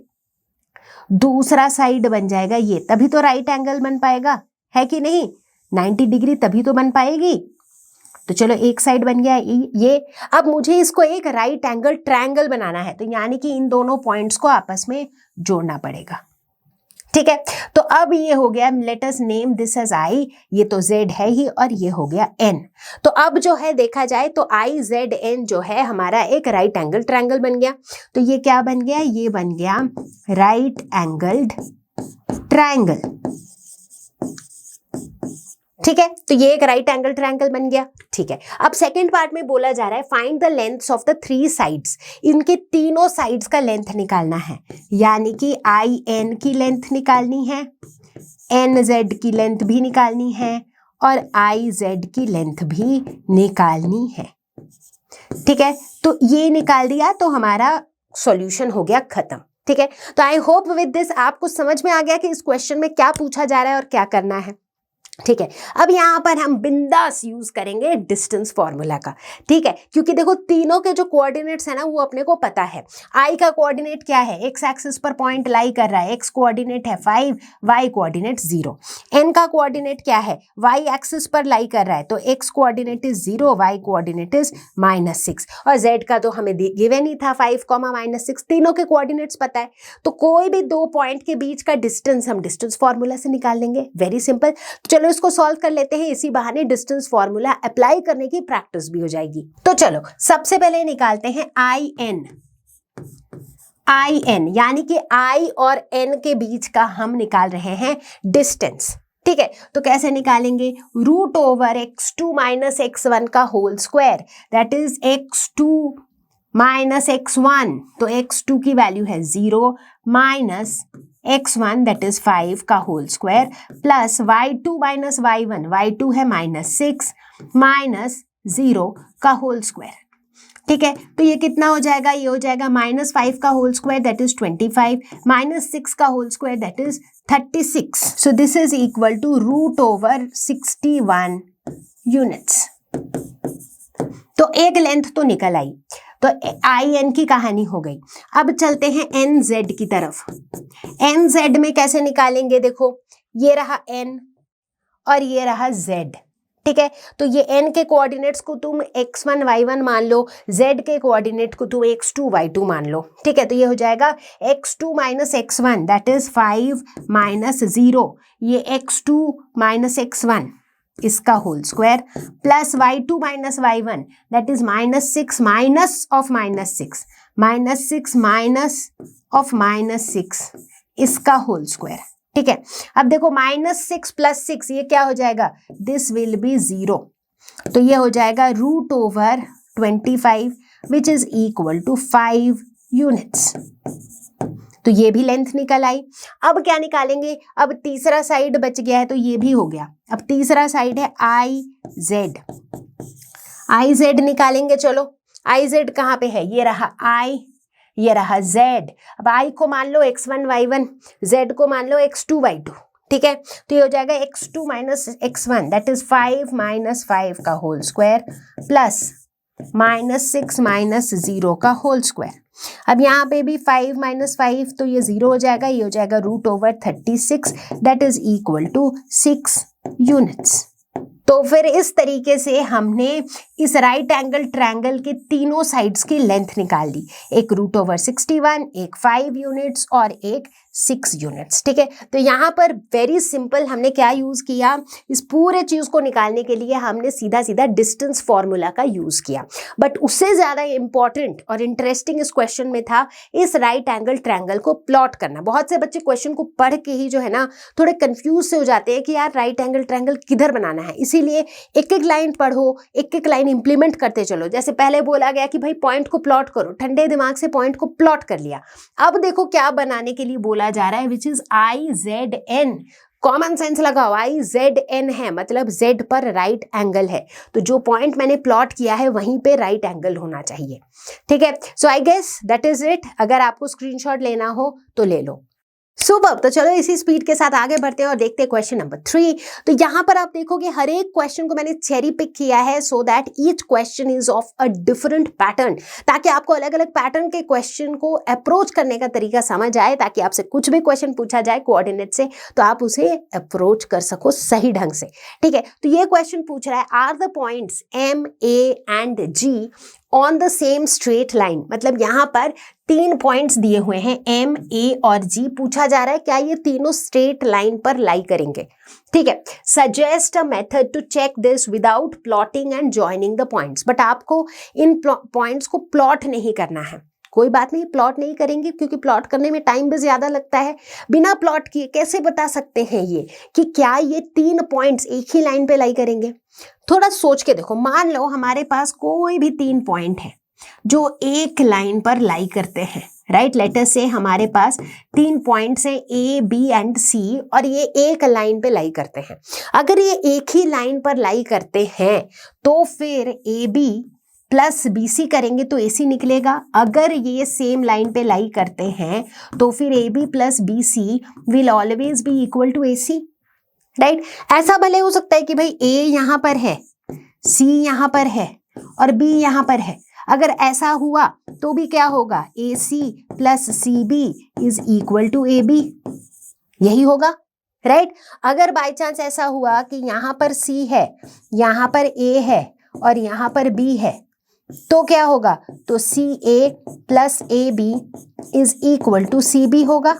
A: दूसरा साइड बन जाएगा ये, तभी तो राइट एंगल बन पाएगा, है कि नहीं। 90 डिग्री तभी तो बन पाएगी। तो चलो एक साइड बन गया ये। अब मुझे इसको एक राइट एंगल ट्रायंगल बनाना है, तो यानी कि इन दोनों पॉइंट्स को आपस में जोड़ना पड़ेगा, ठीक है। तो अब ये हो गया, let us name this as I, ये तो Z है ही, और ये हो गया N। तो अब जो है देखा जाए तो IZN जो है हमारा एक राइट एंगल ट्रायंगल बन गया। तो ये क्या बन गया, ये बन गया राइट एंगल्ड ट्रायंगल, ठीक है। तो ये एक राइट एंगल ट्रायंगल बन गया, ठीक है। अब सेकंड पार्ट में बोला जा रहा है find the lengths of the 3 sides, इनके तीनों साइड्स का लेंथ निकालना है, यानी कि IN की लेंथ निकालनी है, NZ की लेंथ भी निकालनी है, और IZ की लेंथ भी निकालनी है, ठीक है। तो ये निकाल दिया तो हमारा सॉल्यूशन हो गया खत्म, ठीक है। तो आई होप विद दिस आपको समझ में आ गया कि इस क्वेश्चन में क्या पूछा जा रहा है और क्या करना है, ठीक है। अब यहाँ पर हम बिंदास यूज करेंगे डिस्टेंस फॉर्मूला का, ठीक है, क्योंकि देखो तीनों के जो कोऑर्डिनेट्स है ना वो अपने को पता है। आई का कोऑर्डिनेट क्या है, एक्स एक्सिस पर पॉइंट लाई कर रहा है, एक्स कोऑर्डिनेट है 5, वाई कोऑर्डिनेट 0। एन का कोऑर्डिनेट क्या है, वाई एक्सिस पर लाई कर रहा है, तो x coordinate is 0, y coordinate is -6, और जेड का तो हमें गिवन ही था 5, -6, तीनों के कोऑर्डिनेट्स पता है। तो कोई भी दो पॉइंट के बीच का डिस्टेंस हम डिस्टेंस फॉर्मूला से निकाल लेंगे, वेरी सिंपल। चलो इसको सॉल्व कर लेते हैं, इसी बहाने डिस्टेंस फॉर्मूला अप्लाई करने की प्रैक्टिस भी हो जाएगी। तो चलो सबसे पहले निकालते हैं IN, यानी कि I और N के बीच का हम निकाल रहे हैं डिस्टेंस, ठीक है। तो कैसे निकालेंगे, √(x2 - x1) का whole square, that is x2 - x1, तो x2 की वैल्यू है 0 माइनस x1 दैट इज 5 का whole square, plus y2 - y1, y2 है -6 माइनस 0 का होल स्क्वायर, ठीक है। तो ये कितना हो जाएगा, ये हो जाएगा -5 का होल स्क्वायर दैट इज 25 -6 का whole square that is 36। So this is equal to √61 units. तो एक लेंथ तो निकल आई, तो IN की कहानी हो गई। अब चलते हैं NZ की तरफ। NZ में कैसे निकालेंगे, देखो ये रहा N और ये रहा Z, ठीक है। तो ये N के कोऑर्डिनेट्स को तुम x1 y1 मान लो, Z के कोऑर्डिनेट को तुम x2 y2 मान लो, ठीक है। तो ये हो जाएगा x2 - x1 दैट इज 5 -0, ये x2 - x1 इसका whole square, plus y2 - y1 that is -6 minus of -6, -6 minus of -6 इसका होल स्क्वायर, ठीक है। अब देखो -6 + 6 ये क्या हो जाएगा, दिस विल बी 0, तो ये हो जाएगा √25 which is equal to 5 units. तो ये भी लेंथ निकल आई। अब क्या निकालेंगे, अब तीसरा साइड बच गया है, तो ये भी हो गया। अब तीसरा साइड है IZ निकालेंगे। चलो IZ कहाँ पे है, ये रहा I, ये रहा Z। अब I को मान लो x1 y1, Z को मान लो x2 y2, ठीक है। तो ये हो जाएगा x2 - x1 दैट इज 5 - 5 का होल स्क्वायर, प्लस -6 माइनस 0 का होल स्क्वायर। अब यहाँ पे भी 5 - 5 तो ये 0 हो जाएगा, ये हो जाएगा √36 that is equal to 6 units. तो फिर इस तरीके से हमने इस राइट एंगल ट्रायंगल के तीनों साइड्स की लेंथ निकाल दी, एक √61, एक 5 यूनिट्स और एक 6 यूनिट्स। ठीक है, तो यहाँ पर वेरी सिंपल हमने क्या यूज़ किया, इस पूरे चीज़ को निकालने के लिए हमने सीधा सीधा डिस्टेंस फॉर्मूला का यूज़ किया। बट उससे ज़्यादा इंपॉर्टेंट और इंटरेस्टिंग इस क्वेश्चन में था इस राइट एंगल ट्रायंगल को प्लॉट करना। बहुत से बच्चे क्वेश्चन को पढ़ के ही जो है ना थोड़े कंफ्यूज से हो जाते हैं कि यार राइट एंगल ट्रायंगल किधर बनाना है, इसीलिए एक एक लाइन पढ़ो, एक एक लाइन इंप्लीमेंट करते चलो। जैसे पहले बोला गया कि भाई पॉइंट को प्लॉट करो, ठंडे दिमाग से पॉइंट को प्लॉट कर लिया। अब देखो क्या बनाने के लिए बोला जा रहा है, which is IZN। Common sense लगाओ, IZN है मतलब Z पर राइट एंगल है, तो जो पॉइंट मैंने प्लॉट किया है वहीं पे राइट एंगल होना चाहिए। ठीक है, so I guess that is it. अगर आपको स्क्रीनशॉट लेना हो तो ले लो। सुपर, तो चलो इसी स्पीड के साथ आगे बढ़ते हैं और देखते हैं क्वेश्चन नंबर 3। तो यहाँ पर आप देखोगे हर एक क्वेश्चन को मैंने चेरी पिक किया है so that each question is of a different pattern, ताकि आपको अलग अलग पैटर्न के क्वेश्चन को अप्रोच करने का तरीका समझ आए, ताकि आपसे कुछ भी क्वेश्चन पूछा जाए कोऑर्डिनेट से तो आप उसे अप्रोच कर सको सही ढंग से। ठीक है, तो ये क्वेश्चन पूछ रहा है are the points M, A and G on the same straight line. मतलब यहाँ पर 3 पॉइंट्स दिए हुए हैं M, A और G। पूछा जा रहा है क्या ये तीनों स्ट्रेट लाइन पर लाई करेंगे। ठीक है, suggest a method to check this without plotting and joining the points. But आपको इन पॉइंट्स को प्लॉट नहीं करना है, कोई बात नहीं, प्लॉट नहीं करेंगे क्योंकि प्लॉट करने में टाइम भी ज्यादा लगता है। बिना प्लॉट किए कैसे बता सकते हैं ये कि क्या ये 3 पॉइंट्स एक ही लाइन पे लाई करेंगे। थोड़ा सोच के देखो, मान लो हमारे पास कोई भी 3 पॉइंट है जो एक लाइन पर लाई करते हैं, राइट। लेटर से हमारे पास 3 पॉइंट्स हैं A, B एंड C और ये एक लाइन पे लाई करते हैं। अगर ये एक ही लाइन पर लाई करते हैं तो फिर AB प्लस BC करेंगे तो AC निकलेगा। अगर ये सेम लाइन पे लाई करते हैं तो फिर AB plus BC will always be equal to AC, right. ऐसा भले हो सकता है कि भाई A यहाँ पर है, C यहाँ पर है और B यहाँ पर है। अगर ऐसा हुआ तो भी क्या होगा, AC plus CB is equal to AB, यही होगा, राइट। अगर बाय चांस ऐसा हुआ कि यहाँ पर C है, यहाँ पर A है और यहाँ पर B है तो क्या होगा, तो CA plus AB is equal to CB होगा।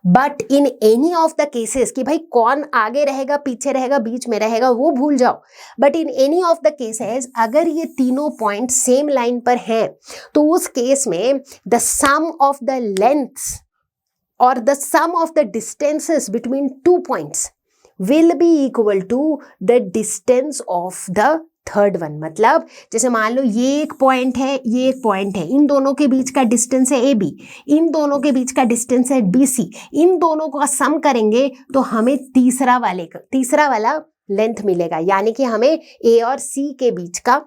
A: But in any of the cases कि भाई कौन आगे रहेगा, पीछे रहेगा, बीच में रहेगा, वो भूल जाओ। But in any of the cases अगर ये तीनों पॉइंट सेम लाइन पर हैं तो उस केस में the sum of the lengths और the sum of the distances between 2 points will be equal to the distance of the third one. मतलब जैसे मान लो ये एक पॉइंट है, ये एक पॉइंट है, इन दोनों के बीच का डिस्टेंस है AB, इन दोनों के बीच का डिस्टेंस है BC, इन दोनों का सम करेंगे तो हमें तीसरा वाला लेंथ मिलेगा, यानी कि हमें A और C के बीच का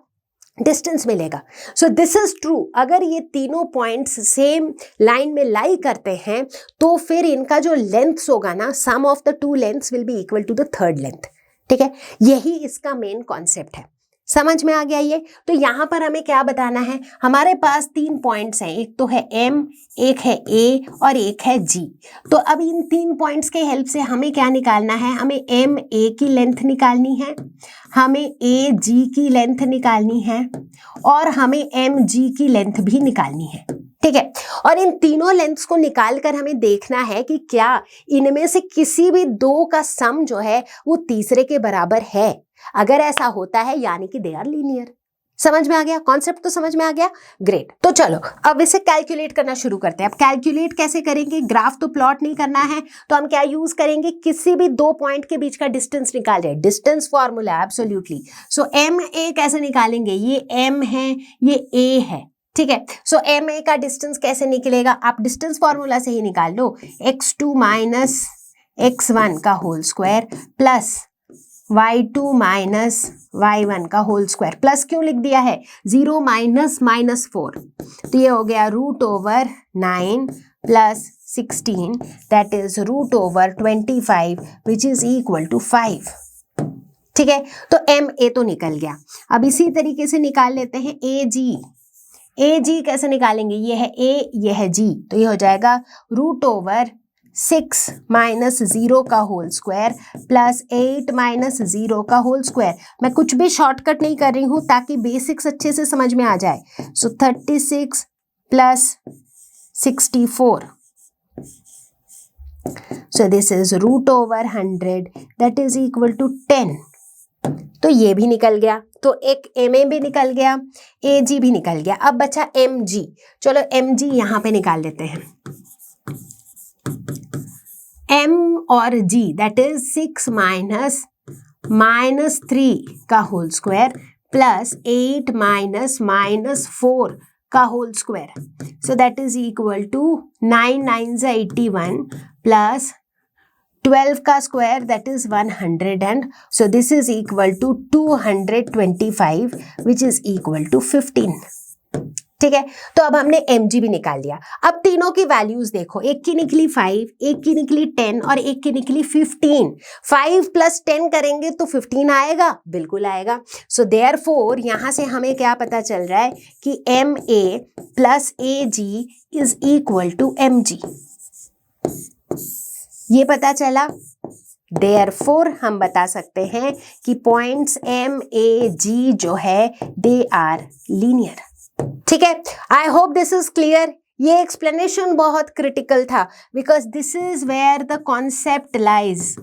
A: डिस्टेंस मिलेगा। सो दिस इज ट्रू, अगर ये तीनों पॉइंट्स सेम लाइन में लाई करते हैं तो फिर इनका जो लेंथ्स होगा ना, sum of the 2 lengths will be equal to the third length. ठीक है, यही इसका मेन कॉन्सेप्ट है। समझ में आ गया ये। तो यहाँ पर हमें क्या बताना है, हमारे पास 3 पॉइंट्स हैं, एक तो है M, एक है A और एक है G। तो अब इन 3 पॉइंट्स के हेल्प से हमें क्या निकालना है, हमें MA की लेंथ निकालनी है, हमें AG की लेंथ निकालनी है और हमें MG की लेंथ भी निकालनी है। ठीक है, और इन तीनों लेंथ्स को निकाल कर हमें देखना है कि क्या इनमें से किसी भी 2 का सम जो है वो तीसरे के बराबर है। अगर ऐसा होता है यानी कि दे आर लीनियर। समझ में आ गया, कॉन्सेप्ट तो समझ में आ गया, ग्रेट। तो चलो अब इसे कैलकुलेट करना शुरू करते हैं। अब कैलकुलेट कैसे करेंगे, ग्राफ तो प्लॉट नहीं करना है तो हम क्या यूज करेंगे, किसी भी 2 पॉइंट के बीच का डिस्टेंस निकाल रहे हैं, डिस्टेंस फॉर्मूला एब्सोल्युटली। सो MA कैसे निकालेंगे, ये M है, ये A है, ठीक है। सो MA का डिस्टेंस कैसे निकलेगा, आप डिस्टेंस फॉर्मूला से ही निकाल लो, x2 माइनस x1 का whole square plus y2 minus y1 का होल स्क्वायर। प्लस क्यों लिख दिया है, 0 माइनस -4, तो ये हो गया √9 plus 16 that is √25 which is equal to 5। ठीक है, तो MA तो निकल गया। अब इसी तरीके से निकाल लेते हैं AG कैसे निकालेंगे, ये है A, ये है G, तो ये हो जाएगा √9 6 माइनस 0 का होल स्क्वायर प्लस 8 माइनस 0 का होल स्क्वायर। मैं कुछ भी शॉर्टकट नहीं कर रही हूं ताकि बेसिक्स अच्छे से समझ में आ जाए। So 36 plus 64, so this is root over 100 that is equal to 10। तो ये भी निकल गया, तो एक एम ए भी निकल गया, ए जी भी निकल गया। अब बचा एम जी। चलो एम जी यहाँ पे निकाल लेते हैं। m और g दैट इज 6 माइनस 3 का होल स्क्वायर प्लस 8 माइनस 4 का whole square. So that is equal to 9 9 81 plus 12 का square that is 100 and so this is equal to 225 which is equal to 15। ठीक है, तो अब हमने mg भी निकाल लिया। अब तीनों की वैल्यूज देखो, एक की निकली 5, एक की निकली 10 और एक की निकली 15। 5 प्लस 10 करेंगे तो 15 आएगा, बिल्कुल आएगा। सो देयरफॉर यहां से हमें क्या पता चल रहा है कि ma plus ag is equal to mg। ये पता चला। देयरफॉर हम बता सकते हैं कि पॉइंट्स m a g जो है दे आर लीनियर। ठीक है, I hope this is clear. ये एक्सप्लेनेशन बहुत क्रिटिकल था because this is where the concept lies.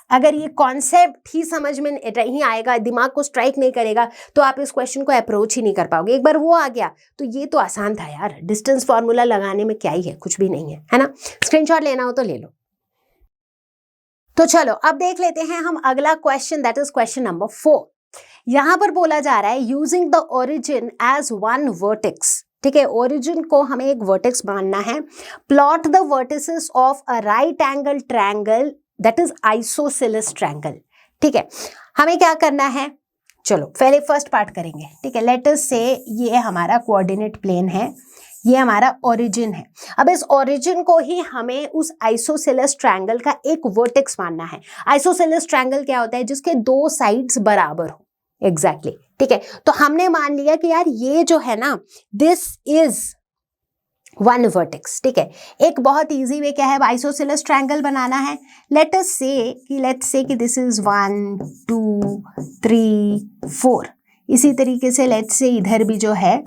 A: अगर ये कॉन्सेप्ट ही समझ में नहीं आएगा, दिमाग को स्ट्राइक नहीं करेगा, तो आप इस क्वेश्चन को अप्रोच ही नहीं कर पाओगे। एक बार वो आ गया तो ये तो आसान था यार, डिस्टेंस फॉर्मूला लगाने में क्या ही है, कुछ भी नहीं है ना। स्क्रीनशॉट लेना हो तो ले लो। तो चलो अब देख लेते हैं हम अगला question, that is question number 4। यहां पर बोला जा रहा है using the origin as one vertex. ठीक है, ओरिजिन को हमें एक वर्टेक्स मानना है। Plot the vertices of a right angle triangle that is isosceles triangle. ठीक है, हमें क्या करना है, चलो पहले फर्स्ट पार्ट करेंगे। ठीक है, लेट अस से ये हमारा कोऑर्डिनेट प्लेन है, ये हमारा ओरिजिन है। अब इस ओरिजिन को ही हमें उस आइसोसेलेस ट्रायंगल का एक वर्टेक्स मानना है। आइसोसेलेस ट्रायंगल क्या होता है, जिसके दो साइड्स बराबर हो। एग्जैक्टली ठीक है, तो हमने मान लिया कि यार ये जो है ना, दिस इज वन वर्टेक्स। ठीक है, एक बहुत इजी वे क्या है, आइसोसेलेस ट्रायंगल बनाना है। लेट्स से कि दिस इज 1 2 3 4। इसी तरीके से लेट्स से इधर भी जो है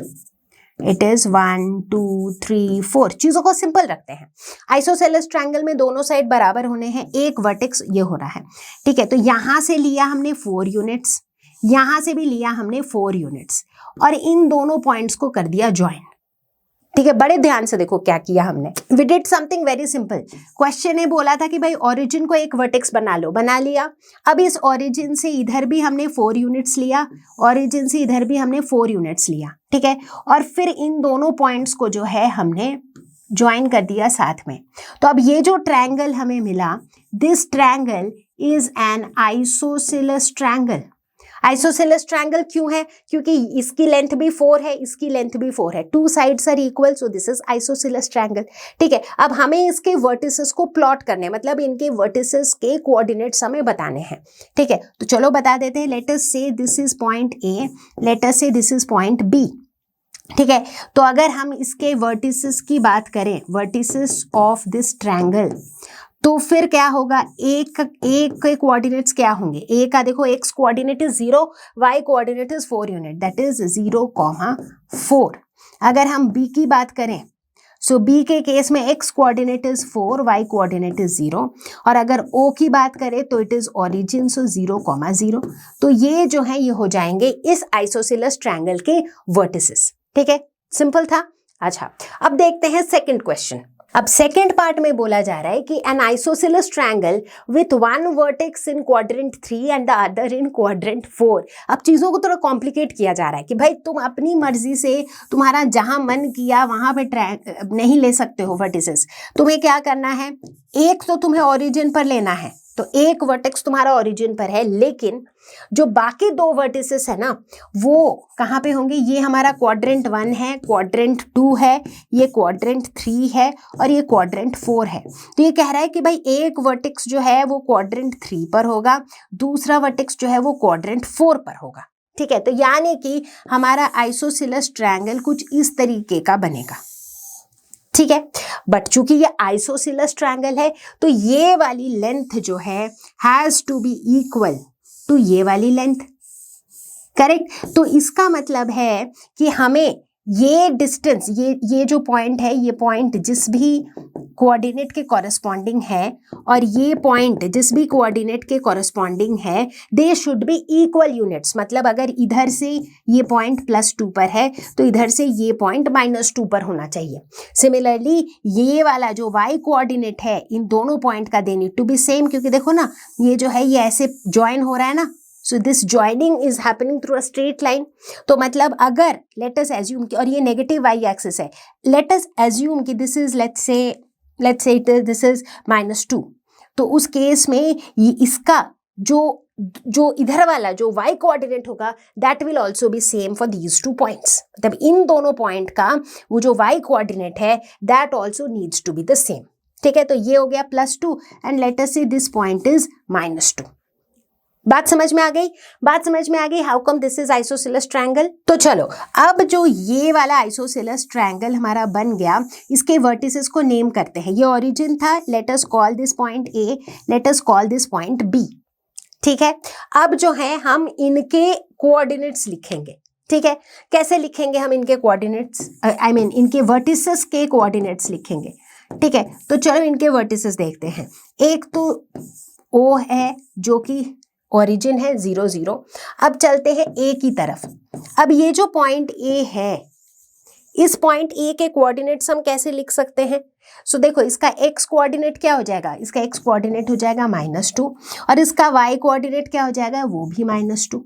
A: इट इज 1 2 3 4। चीजों को सिंपल रखते हैं। आइसोसेलेस ट्रायंगल में दोनों साइड बराबर होने हैं, एक वर्टेक्स ये हो रहा है। ठीक है, तो यहां से लिया हमने 4 यूनिट्स, यहां से भी लिया हमने 4 यूनिट्स और इन दोनों पॉइंट्स को कर दिया ज्वाइन। ठीक है, बड़े ध्यान से देखो क्या किया हमने। We did something very simple. Question ने बोला था कि भाई ओरिजिन को एक वर्टेक्स बना लो, बना लिया। अब इस ओरिजिन से इधर भी हमने 4 यूनिट्स लिया, ओरिजिन से इधर भी हमने 4 यूनिट्स लिया। ठीक है, और फिर इन दोनों पॉइंट्स को जो है हमने ज्वाइन कर दिया साथ में। तो अब ये जो ट्रायंगल हमें मिला, this triangle is an isosceles triangle. Isosceles triangle क्यों है, क्योंकि इसकी लेंथ भी 4 है, इसकी लेंथ भी 4 है, 2 sides are equal, so this is isosceles triangle. ठीक है, अब हमें इसके वर्टिसेस को प्लॉट करने, मतलब इनके वर्टिसेस के कोऑर्डिनेट्स हमें बताने हैं। ठीक है, तो चलो बता देते हैं। लेट अस से this is point A, let us से दिस इज पॉइंट बी। ठीक है, तो अगर हम इसके वर्टिसेस की बात करें, वर्टिसेस ऑफ दिस ट्रायंगल, तो फिर क्या होगा, एक के कोऑर्डिनेट्स क्या होंगे। ए का देखो, x coordinate is 0, y coordinate is 4 unit, that is 0, 4। अगर हम बी की बात करें, सो बी के केस में x coordinate is 4, y coordinate is 0, और अगर ओ की बात करें तो इट इज ओरिजिन, सो 0, 0। तो ये जो है ये हो जाएंगे इस आइसोसेलेस ट्रायंगल के वर्टिसेस। ठीक है, सिंपल था। अच्छा, अब देखते हैं सेकंड क्वेश्चन। अब सेकेंड पार्ट में बोला जा रहा है कि N isosceles triangle with one vertex in quadrant 3 and the other in quadrant 4। अब चीजों को थोड़ा कॉम्प्लिकेट किया जा रहा है कि भाई तुम अपनी मर्जी से, तुम्हारा जहां मन किया वहां पे नहीं ले सकते हो वर्टिसेस। तुम्हें क्या करना है, एक तो तुम्हें ओरिजिन पर लेना है, तो एक वर्टेक्स तुम्हारा ओरिजिन पर है, लेकिन जो बाकी 2 वर्टिसेस है ना, वो कहाँ पे होंगे। ये हमारा क्वाड्रेंट 1 है, क्वाड्रेंट 2 है, ये क्वाड्रेंट 3 है और ये क्वाड्रेंट 4 है। तो ये कह रहा है कि भाई एक वर्टेक्स जो है वो क्वाड्रेंट 3 पर होगा, दूसरा वर्टेक्स जो है वो क्वाड्रेंट 4 पर होगा। ठीक है, तो यानी कि हमारा आइसोसेलेस ट्रायंगल कुछ इस तरीके का बनेगा। ठीक है, बट चूंकि ये आइसोसेलेस ट्रायंगल है तो ये वाली लेंथ जो है has to be equal to ये वाली लेंथ, करेक्ट। तो इसका मतलब है कि हमें ये डिस्टेंस, ये जो पॉइंट है, ये पॉइंट जिस भी कोऑर्डिनेट के कॉरेस्पॉन्डिंग है और ये पॉइंट जिस भी कोऑर्डिनेट के कॉरेस्पॉन्डिंग है, they should be equal units. मतलब अगर इधर से ये पॉइंट +2 पर है तो इधर से ये पॉइंट -2 पर होना चाहिए। सिमिलरली ये वाला जो y कोऑर्डिनेट है, इन दोनों पॉइंट का they need to be same, क्योंकि देखो ना ये जो है ये ऐसे ज्वाइन हो रहा है ना, so this joining is happening through a straight line. तो मतलब अगर लेट अस एज्यूम कि, और ये नेगेटिव y एक्सिस है, लेट अस एज्यूम कि this is let's say this is -2, तो उस केस में ये इसका जो इधर वाला जो y कोऑर्डिनेट होगा that will also be same for these 2 points. मतलब इन दोनों पॉइंट का वो जो y कोऑर्डिनेट है that also needs to be the same. ठीक है, तो ये हो गया +2 एंड लेट अस से दिस पॉइंट इज -2। बात समझ में आ गई? बात समझ में आ गई how come this is isosceles triangle. तो चलो अब जो ये वाला आइसोसेलेस ट्रायंगल हमारा बन गया, इसके वर्टिसेस को नेम करते हैं। ये ओरिजिन था, let us call this point A, let us call this point B। ठीक है, अब जो है हम इनके कोऑर्डिनेट्स लिखेंगे। ठीक है, कैसे लिखेंगे हम इनके कोऑर्डिनेट्स, आई मीन इनके वर्टिसेस के कोऑर्डिनेट्स लिखेंगे। ठीक है, तो चलो इनके वर्टिसेस देखते हैं। एक तो O है जो कि ओरिजिन है 0 0। अब चलते हैं A की तरफ। अब ये जो पॉइंट A है, इस पॉइंट A के कोऑर्डिनेट्स हम कैसे लिख सकते हैं? सो देखो इसका x कोऑर्डिनेट क्या हो जाएगा, इसका x कोऑर्डिनेट हो जाएगा -2 और इसका y कोऑर्डिनेट क्या हो जाएगा, वो भी -2।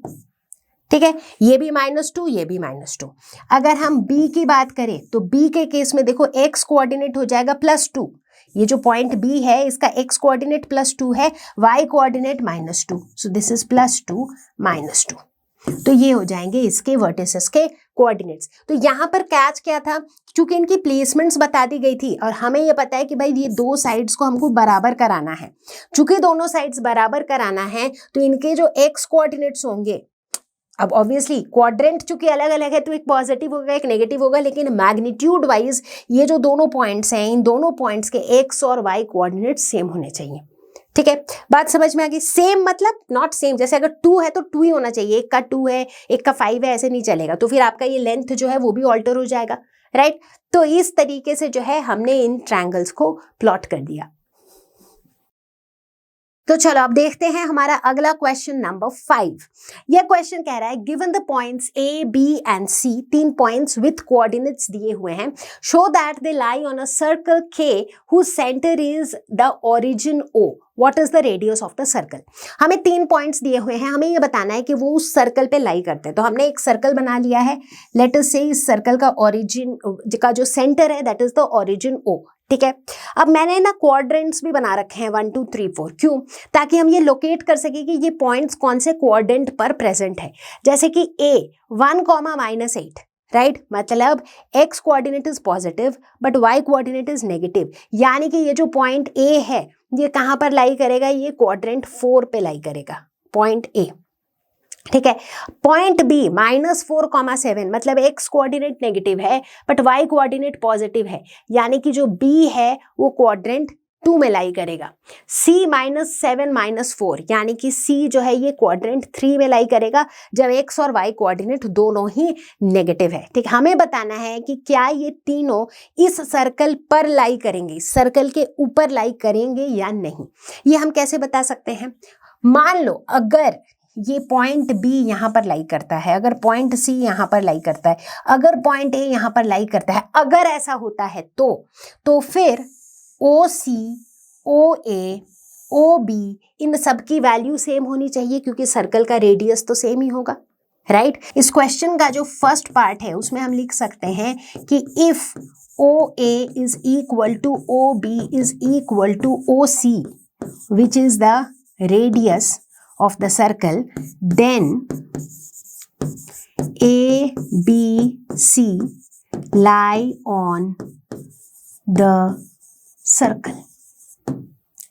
A: ठीक है, ये भी -2, ये भी -2। अगर हम B की बात करें तो B के केस में देखो x कोऑर्डिनेट हो जाएगा +2। ये जो पॉइंट B है इसका x कोऑर्डिनेट +2 है, y coordinate -2, so this is +2 -2। तो ये हो जाएंगे इसके वर्टिसेस के कोऑर्डिनेट्स। तो यहाँ पर कैच क्या था, क्योंकि इनकी प्लेसमेंट्स बता दी गई थी और हमें ये पता है कि भाई ये दो साइड्स को हमको बराबर कराना है। चूंकि दोनों साइड्स बराबर कराना है तो इनके जो x कोऑर्डिनेट्स होंगे, अब ऑब्वियसली क्वाड्रेंट चूंकि अलग अलग है तो एक पॉजिटिव होगा एक नेगेटिव होगा, लेकिन मैग्नीट्यूड वाइज ये जो दोनों पॉइंट्स हैं, इन दोनों पॉइंट्स के x और y कोऑर्डिनेट सेम होने चाहिए। ठीक है, बात समझ में आ गई? सेम मतलब नॉट सेम, जैसे अगर 2 है तो 2 ही होना चाहिए, एक का 2 है एक का 5 है, ऐसे नहीं चलेगा, तो फिर आपका ये लेंथ जो है वो भी ऑल्टर हो जाएगा, राइट। तो इस तरीके से जो है हमने इन ट्रायंगल्स को प्लॉट कर दिया। तो चलो अब देखते हैं हमारा अगला क्वेश्चन नंबर 5। यह क्वेश्चन कह रहा है given the points A, B and C, 3 points with coordinates दिए हुए हैं, show that they lie on a circle K whose centre is the origin O, what is the radius of the circle. हमें 3 points दिए हुए हैं, हमें ये बताना है कि वो उस सर्कल पे लाई करते हैं। तो हमने एक सर्कल बना लिया है, लेट अस से इस सर्कल का ओरिजिन का जो सेंटर है that is the origin O। ठीक है, अब मैंने ना क्वाड्रेंट्स भी बना रखे हैं 1 2 3 4, क्यों? ताकि हम ये लोकेट कर सके कि ये पॉइंट्स कौन से क्वाड्रेंट पर प्रेजेंट है। जैसे कि A 1, -8, राइट, मतलब x coordinate is positive but y coordinate is negative, यानी कि ये जो पॉइंट A है ये कहाँ पर लाई करेगा, ये क्वाड्रेंट 4 पे लाई करेगा, पॉइंट A। ठीक है, पॉइंट B -4, 7, मतलब x कोऑर्डिनेट नेगेटिव है बट y कोऑर्डिनेट पॉजिटिव है, यानी कि जो B है वो क्वाड्रेंट 2 में लाई करेगा। C -7, -4, यानी कि C जो है ये क्वाड्रेंट 3 में लाई करेगा जब x और y कोऑर्डिनेट दोनों ही नेगेटिव है। ठीक, हमें बताना है कि क्या ये तीनों इस सर्कल पर लाई करेंगे, सर्कल के ऊपर लाई करेंगे या नहीं। ये हम कैसे बता सकते हैं? मान लो अगर ये पॉइंट B यहाँ पर लाई करता है, अगर पॉइंट C यहाँ पर लाई करता है, अगर पॉइंट A यहाँ पर लाई करता है, अगर ऐसा होता है तो फिर OC, OA, OB इन सब की वैल्यू सेम होनी चाहिए, क्योंकि सर्कल का रेडियस तो सेम ही होगा, राइट। इस क्वेश्चन का जो फर्स्ट पार्ट है उसमें हम लिख सकते हैं कि if OA is equal to OB is equal to OC which is the radius of the circle, then A, B, C lie on the circle।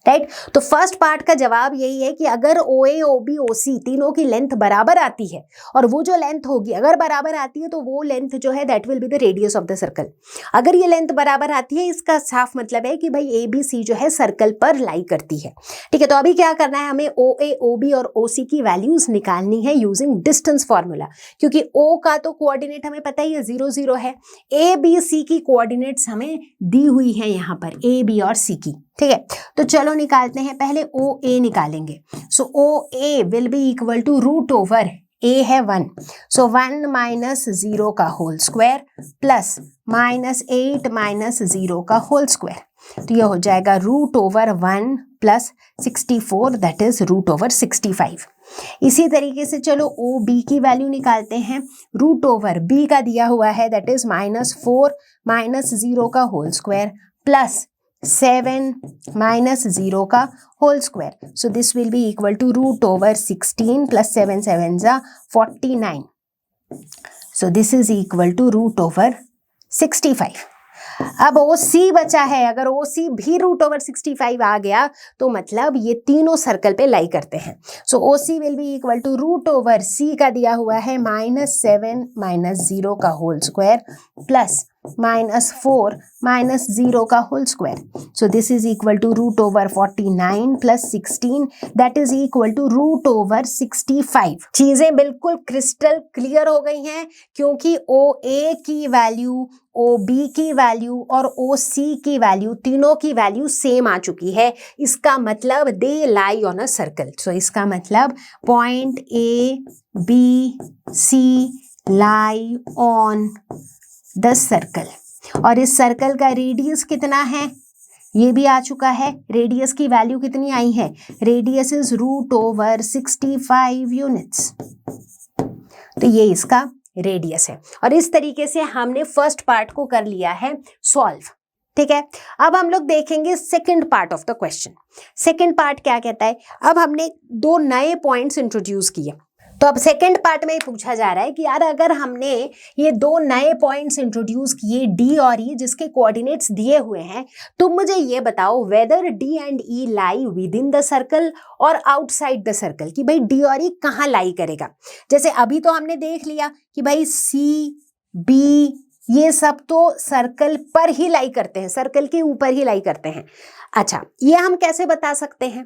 A: Right. तो फर्स्ट पार्ट का जवाब यही है कि अगर OA, OB, OC तीनों की length बराबर आती है और वो जो लेंथ होगी अगर बराबर आती है तो वो लेंथ जो है that will be the radius of the circle. अगर ये लेंथ बराबर आती है इसका साफ मतलब है कि भाई ABC जो है सर्कल पर लाई करती है। ठीक है, तो अभी क्या करना है, हमें OA, OB और OC की वैल्यूज निकालनी है यूजिंग डिस्टेंस फॉर्मूला, क्योंकि O का तो कोऑर्डिनेट हमें पता ही है 0, 0 है। ABC की कोऑर्डिनेट्स हमें दी हुई है यहाँ पर A, B और C की। ठीक है, तो चलो निकालते हैं, पहले OA निकालेंगे। So OA will be equal to root over A है 1, सो 1 माइनस 0 का whole square plus minus 8 minus 0 का होल स्क्वायर, तो ये हो जाएगा root over 1 plus 64 that is root over 65। इसी तरीके से चलो OB की वैल्यू निकालते हैं। रूट ओवर B का दिया हुआ है दैट इज माइनस 4 माइनस 0 का होल स्क्वायर प्लस 7 माइनस 0 का whole square, so this will be equal to root over 16 plus 7 7 जा 49, so this is equal to root over 65। अब OC बचा है, अगर OC भी रूट ओवर 65 आ गया तो मतलब ये तीनों सर्कल पे लाई करते हैं। So OC will be equal to root over C का दिया हुआ है माइनस 7 माइनस 0 का whole square plus minus 4 minus 0 का whole square, so this is equal to root over 49 plus 16 that is equal to root over 65। चीजें बिल्कुल crystal clear हो गई हैं, क्योंकि OA की वैल्यू, OB की वैल्यू और OC की वैल्यू, तीनों की वैल्यू सेम आ चुकी है। इसका मतलब दे लाई ऑन अ सर्कल, सो इसका मतलब point ABC lie on the circle, और इस सर्कल का रेडियस कितना है ये भी आ चुका है। रेडियस की वैल्यू कितनी आई है, radius is root over 65 units, तो ये इसका रेडियस है। और इस तरीके से हमने फर्स्ट पार्ट को कर लिया है सॉल्व। ठीक है, अब हम लोग देखेंगे second part of the question. Second part क्या कहता है, अब हमने दो नए पॉइंट्स इंट्रोड्यूस किए। तो अब सेकंड पार्ट में पूछा जा रहा है कि यार अगर हमने ये दो नए पॉइंट्स इंट्रोड्यूस किए D और E जिसके कोऑर्डिनेट्स दिए हुए हैं, तुम मुझे ये बताओ whether D and E lie within the circle और आउटसाइड द सर्कल, कि भाई D और E कहाँ लाई करेगा। जैसे अभी तो हमने देख लिया कि भाई C, B ये सब तो सर्कल पर ही लाई करते हैं, सर्कल के ऊपर ही लाई करते हैं। अच्छा, ये हम कैसे बता सकते हैं।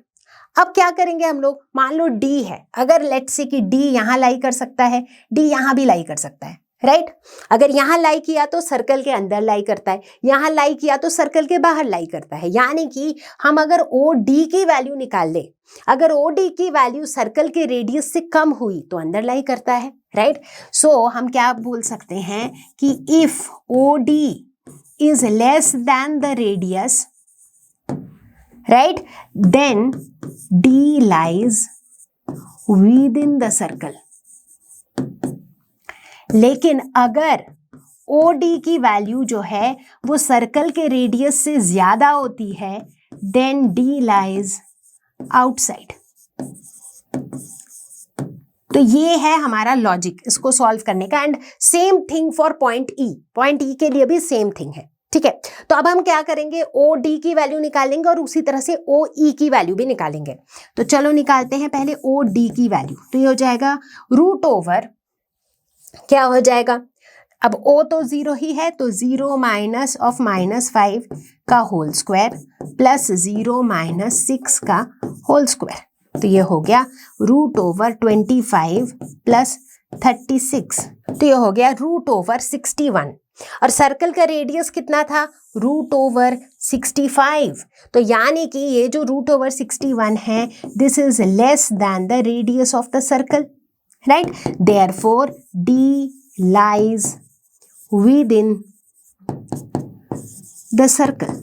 A: अब क्या करेंगे हम लोग, मान लो D है, अगर लेट्स से कि D यहाँ लाई कर सकता है, D यहाँ भी लाई कर सकता है, राइट। अगर यहाँ लाई किया तो सर्कल के अंदर लाई करता है, यहाँ लाई किया तो सर्कल के बाहर लाई करता है। यानी कि हम अगर OD की वैल्यू निकाल ले, अगर OD की वैल्यू सर्कल के रेडियस से कम हुई तो अंदर लाई करता है, राइट। सो हम क्या बोल सकते हैं कि if OD is less than the radius, right, then D lies within the circle। लेकिन अगर OD की वैल्यू जो है वो सर्कल के रेडियस से ज्यादा होती है then D lies outside। तो ये है हमारा लॉजिक इसको सॉल्व करने का। And same thing for point E, point E के लिए भी सेम थिंग है। ठीक है, तो अब हम क्या करेंगे, OD की वैल्यू निकालेंगे और उसी तरह से OE की वैल्यू भी निकालेंगे। तो चलो निकालते हैं पहले OD की वैल्यू, तो ये हो जाएगा रूट ओवर, क्या हो जाएगा, अब O तो 0 ही है तो 0 माइनस ऑफ -5 का होल स्क्वायर प्लस 0 माइनस 6 का होल स्क्वायर, तो ये हो गया रूट ओवर 25 प्लस 36, तो ये हो गया रूट ओवर 61। और सर्कल का रेडियस कितना था, रूट ओवर 65, तो यानी कि ये जो रूट ओवर 61 है this is less than the radius of the circle, right. Therefore D lies within the circle।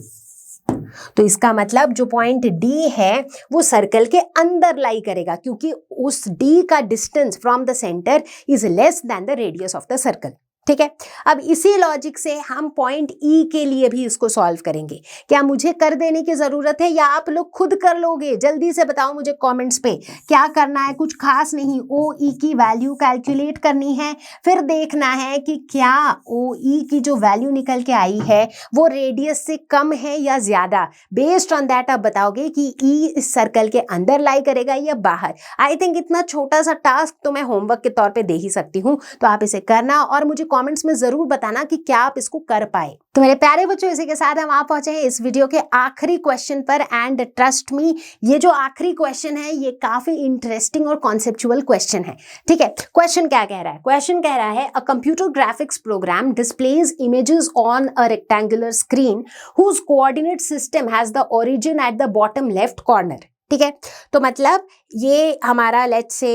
A: तो इसका मतलब जो पॉइंट D है वो सर्कल के अंदर लाई करेगा, क्योंकि उस D का distance from the centre is less than the radius of the circle. ठीक है। अब इसी लॉजिक से हम पॉइंट ई के लिए भी इसको सॉल्व करेंगे। क्या मुझे कर देने की जरूरत है या आप लोग खुद कर लोगे? जल्दी से बताओ मुझे कमेंट्स पे। क्या करना है? कुछ खास नहीं, ओ ई की वैल्यू कैलकुलेट करनी है, फिर देखना है कि क्या ओ ई की जो वैल्यू निकल के आई है वो रेडियस से कम है या ज्यादा। बेस्ड ऑन दैट आप बताओगे कि ई इस सर्कल के अंदर लाई करेगा या बाहर। आई थिंक इतना छोटा सा टास्क तो मैं होमवर्क के तौर पे दे ही सकती हूँ, तो आप इसे करना और मुझे कमेंट्स में जरूर बताना कि क्या आप इसको कर पाए। तो मेरे प्यारे बच्चों, इसी के साथ हम आ पहुंचे हैं इस वीडियो के आखिरी क्वेश्चन पर। एंड ट्रस्ट मी, ये जो आखिरी क्वेश्चन है ये काफी इंटरेस्टिंग और कॉन्सेप्चुअल क्वेश्चन है। ठीक है, क्वेश्चन क्या कह रहा है? क्वेश्चन कह रहा है, a computer graphics program displays images on a rectangular screen whose coordinate system has the origin at the bottom left corner. ठीक है, तो मतलब ये हमारा लेट्स से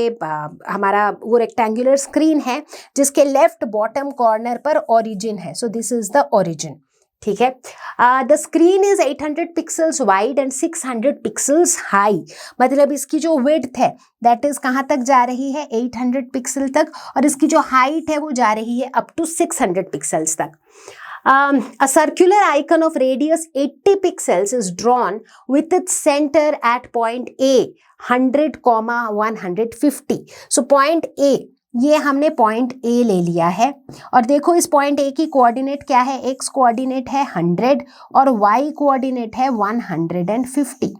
A: हमारा वो रेक्टेंगुलर स्क्रीन है जिसके लेफ्ट बॉटम कॉर्नर पर ओरिजिन है। सो दिस इज द ओरिजिन। ठीक है, the screen is 800 pixels wide and 600 pixels high. मतलब इसकी जो विड्थ है दैट इज कहाँ तक जा रही है? 800 पिक्सल तक, और इसकी जो हाइट है वो जा रही है अप टू 600 पिक्सल्स तक। A circular icon of radius 80 pixels is drawn with its center at point A 100, 150. So point A, ये हमने पॉइंट A ले लिया है और देखो इस पॉइंट A की कोऑर्डिनेट क्या है? X कोऑर्डिनेट है 100 और Y कोऑर्डिनेट है 150।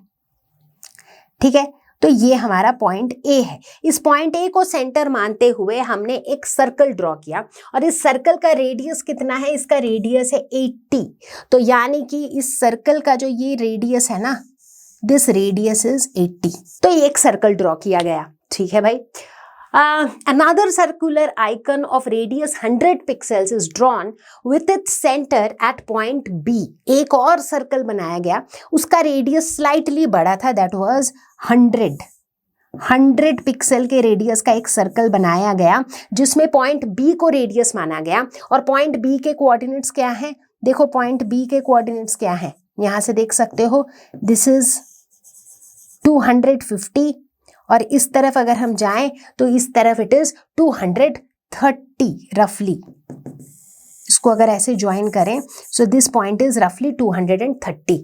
A: ठीक है, तो ये हमारा पॉइंट ए है। इस पॉइंट ए को सेंटर मानते हुए हमने एक सर्कल ड्रॉ किया और इस सर्कल का रेडियस कितना है? इसका रेडियस है 80। तो यानी कि इस सर्कल का जो ये रेडियस है ना, दिस रेडियस इज 80। तो ये एक सर्कल ड्रॉ किया गया। ठीक है भाई। Another circular icon of radius 100 pixels is drawn with its center at point B. एक और सर्कल बनाया गया, उसका रेडियस स्लाइटली बड़ा था, दैट वाज 100 पिक्सल के रेडियस का एक सर्कल बनाया गया जिसमें पॉइंट B को रेडियस माना गया। और पॉइंट B के कोऑर्डिनेट्स क्या हैं? देखो पॉइंट B के कोऑर्डिनेट्स क्या हैं, यहां से देख सकते हो, दिस इज 250 और इस तरफ अगर हम जाएं तो इस तरफ इट इज 230 रफली। इसको अगर ऐसे ज्वाइन करें सो दिस पॉइंट इज रफली 230।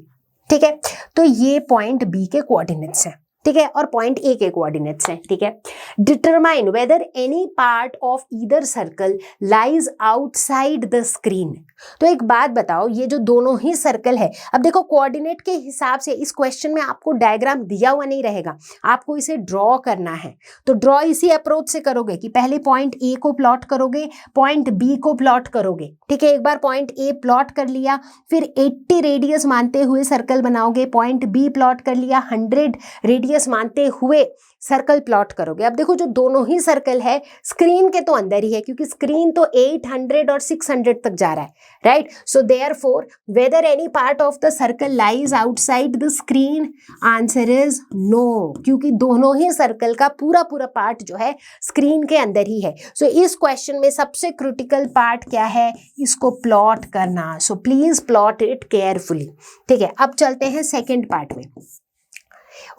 A: ठीक है, तो ये पॉइंट बी के कोऑर्डिनेट्स हैं। ठीक है, और पॉइंट ए के कोऑर्डिनेट्स हैं। ठीक है, determine whether any part of either circle lies outside the screen. तो एक बात बताओ, ये जो दोनों ही सर्कल है, अब देखो कोऑर्डिनेट के हिसाब से इस क्वेश्चन में आपको डायग्राम दिया हुआ नहीं रहेगा, आपको इसे ड्रॉ करना है। तो ड्रॉ इसी अप्रोच से करोगे कि पहले पॉइंट ए को प्लॉट करोगे, पॉइंट बी को प्लॉट करोगे। ठीक है, एक बार पॉइंट ए प्लॉट कर लिया, फिर 80 रेडियस मानते हुए सर्कल बनाओगे, पॉइंट बी प्लॉट कर लिया, 100 रेडियस मानते हुए सर्कल प्लॉट करोगे। अब देखो जो दोनों ही सर्कल है स्क्रीन के तो अंदर ही है, क्योंकि स्क्रीन तो 800 और 600 तक जा रहा है, right? So therefore whether any part of the circle lies outside the screen, answer is no, क्योंकि दोनों ही सर्कल का पूरा पूरा पार्ट जो है स्क्रीन के अंदर ही है। सो इस क्वेश्चन में सबसे क्रिटिकल पार्ट क्या है? इसको प्लॉट करना। So please plot it carefully. ठीक है, अब चलते हैं सेकेंड पार्ट में।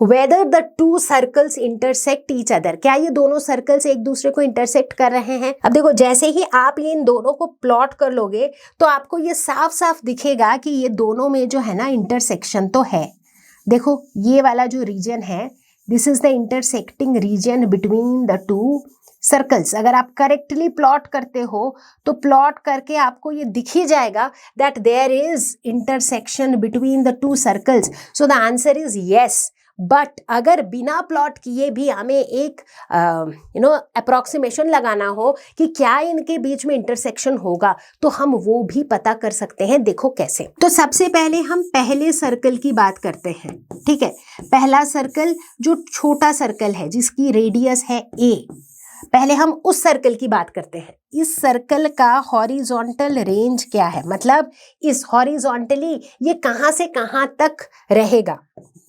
A: Whether the two circles intersect each other, क्या ये दोनों सर्कल्स एक दूसरे को इंटरसेक्ट कर रहे हैं? अब देखो जैसे ही आप ये इन दोनों को प्लॉट कर लोगे तो आपको ये साफ साफ दिखेगा कि ये दोनों में जो है ना इंटरसेक्शन तो है। देखो ये वाला जो रीजन है, this is the intersecting region between the two circles. अगर आप करेक्टली प्लॉट करते हो तो प्लॉट करके आपको ये दिख ही जाएगा that there is intersection between the two circles. So the answer is yes. But अगर बिना प्लॉट किए भी हमें एक अप्रोक्सीमेशन लगाना हो कि क्या इनके बीच में इंटरसेक्शन होगा, तो हम वो भी पता कर सकते हैं। देखो कैसे। तो सबसे पहले हम पहले सर्कल की बात करते हैं। ठीक है, पहला सर्कल जो छोटा सर्कल है जिसकी रेडियस है a, पहले हम उस सर्कल की बात करते हैं। इस सर्कल का हॉरिजॉन्टल रेंज क्या है? मतलब इस हॉरिजॉन्टली ये कहाँ से कहाँ तक रहेगा,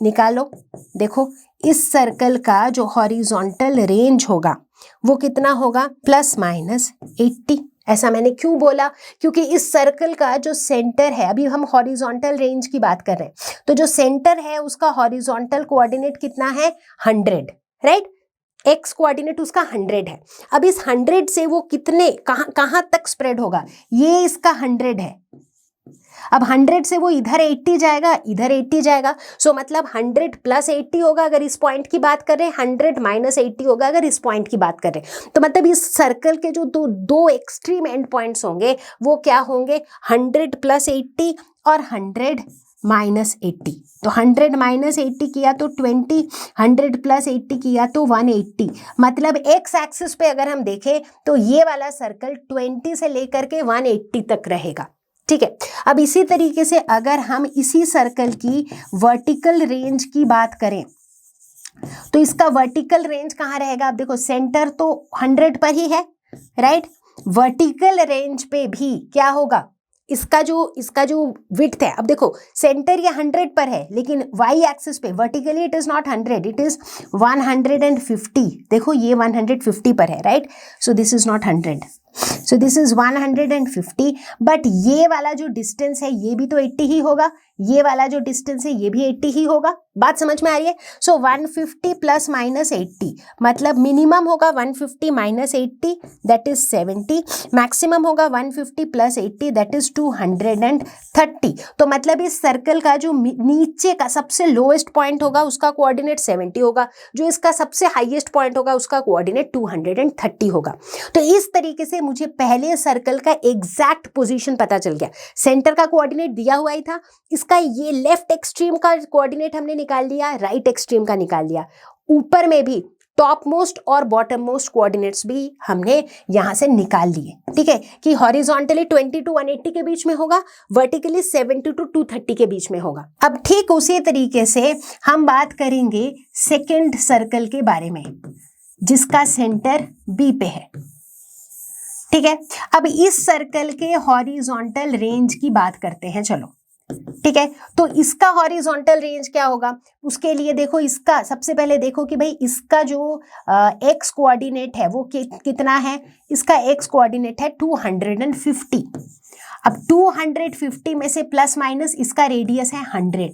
A: निकालो। देखो इस सर्कल का जो हॉरिजॉन्टल रेंज होगा वो कितना होगा? ±80। ऐसा मैंने क्यों बोला? क्योंकि इस सर्कल का जो सेंटर है, अभी हम हॉरिजॉन्टल रेंज की बात कर रहे हैं, तो जो सेंटर है उसका हॉरिजॉन्टल कोऑर्डिनेट कितना है? 100, राइट? एक्स कोऑर्डिनेट उसका 100 है। अब इस 100 से वो कितने कहां तक स्प्रेड होगा, ये इसका 100 है। अब 100 से वो इधर 80 जाएगा, इधर 80 जाएगा। सो मतलब 100 प्लस 80 होगा अगर इस पॉइंट की बात कर रहे हैं, 100 माइनस 80 होगा अगर इस पॉइंट की बात कर रहे हैं। तो मतलब इस सर्कल के जो दो एक्सट्रीम एंड पॉइंट्स होंगे वो क्या होंगे, 100 प्लस 80 और 100 माइनस 80। तो 100 माइनस 80 किया तो 20, 100 प्लस 80 किया तो 180। मतलब एक्स एक्सिस पे अगर हम देखें तो ये वाला सर्कल 20 से लेकर के 180 तक रहेगा। ठीक है, अब इसी तरीके से अगर हम इसी सर्कल की वर्टिकल रेंज की बात करें तो इसका वर्टिकल रेंज कहाँ रहेगा। आप देखो सेंटर तो 100 पर ही है, राइट। वर्टिकल रेंज पे भी क्या होगा, इसका जो विड्थ है, अब देखो सेंटर ये 100 पर है लेकिन वाई एक्सिस पे vertically it is not 100, it is 150। देखो ये 150 पर है, right. So this is not 100, so this is 150। But ये वाला जो डिस्टेंस है ये भी तो 80 ही होगा, ये वाला जो डिस्टेंस है ये भी 80 ही होगा। बात समझ में आ रही है। सो 150 प्लस माइनस 80 मतलब मिनिमम होगा 150 माइनस 80 दैट इज 70, मैक्सिमम होगा 150 प्लस 80 दैट इज 230। तो मतलब इस सर्कल का जो नीचे का सबसे लोएस्ट पॉइंट होगा उसका कोऑर्डिनेट 70 होगा, जो इसका सबसे हाईएस्ट पॉइंट होगा उसका कोऑर्डिनेट 230 होगा। तो इस तरीके से मुझे पहले सर्कल का एग्जैक्ट पोजीशन पता चल गया। सेंटर का कोऑर्डिनेट दिया हुआ ही था, इसका ये लेफ्ट एक्सट्रीम का कोऑर्डिनेट हमने निकाल लिया, राइट एक्सट्रीम का निकाल लिया, ऊपर में भी टॉप मोस्ट और बॉटम मोस्ट कोऑर्डिनेट्स भी हमने यहां से निकाल लिए। ठीक है, कि हॉरिजॉन्टली 20 टू 180 के बीच में होगा, वर्टिकली 70 टू 230 के बीच में होगा। अब ठीक उसी तरीके से हम बात करेंगे सेकेंड सर्कल के बारे में जिसका सेंटर बी पे है। ठीक है, अब इस सर्कल के हॉरिजॉन्टल रेंज की बात करते हैं, चलो। ठीक है, तो इसका हॉरिजॉन्टल रेंज क्या होगा, उसके लिए देखो इसका सबसे पहले देखो कि भाई इसका जो एक्स कोऑर्डिनेट है वो कितना है। इसका एक्स कोऑर्डिनेट है 250। अब 250 में से प्लस माइनस इसका रेडियस है 100,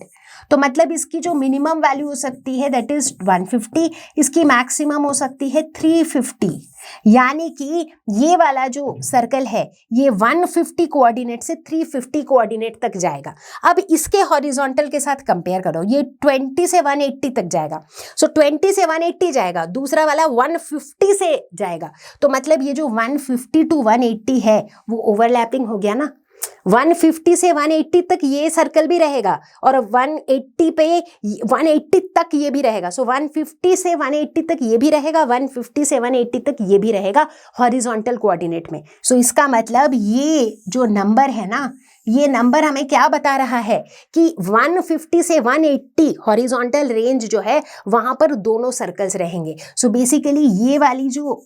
A: तो मतलब इसकी जो मिनिमम वैल्यू हो सकती है दैट इज 150, इसकी मैक्सिमम हो सकती है 350। यानी कि ये वाला जो सर्कल है ये 150 कोऑर्डिनेट से 350 कोऑर्डिनेट तक जाएगा। अब इसके हॉरिजॉन्टल के साथ कंपेयर करो, ये 20 से 180 तक जाएगा। सो 20 से 180 जाएगा, दूसरा वाला 150 से जाएगा। तो मतलब ये जो 150 टू 180 है वो ओवरलैपिंग हो गया ना। 150 से 180 तक ये सर्कल भी रहेगा और 180 तक ये भी रहेगा। सो 150 से 180 तक ये भी रहेगा, 150 से 180 तक ये भी रहेगा हॉरिजॉन्टल कोऑर्डिनेट में। सो इसका मतलब ये जो नंबर है ना, ये नंबर हमें क्या बता रहा है कि 150 से 180 हॉरिजॉन्टल रेंज जो है वहां पर दोनों सर्कल्स रहेंगे। सो बेसिकली ये वाली जो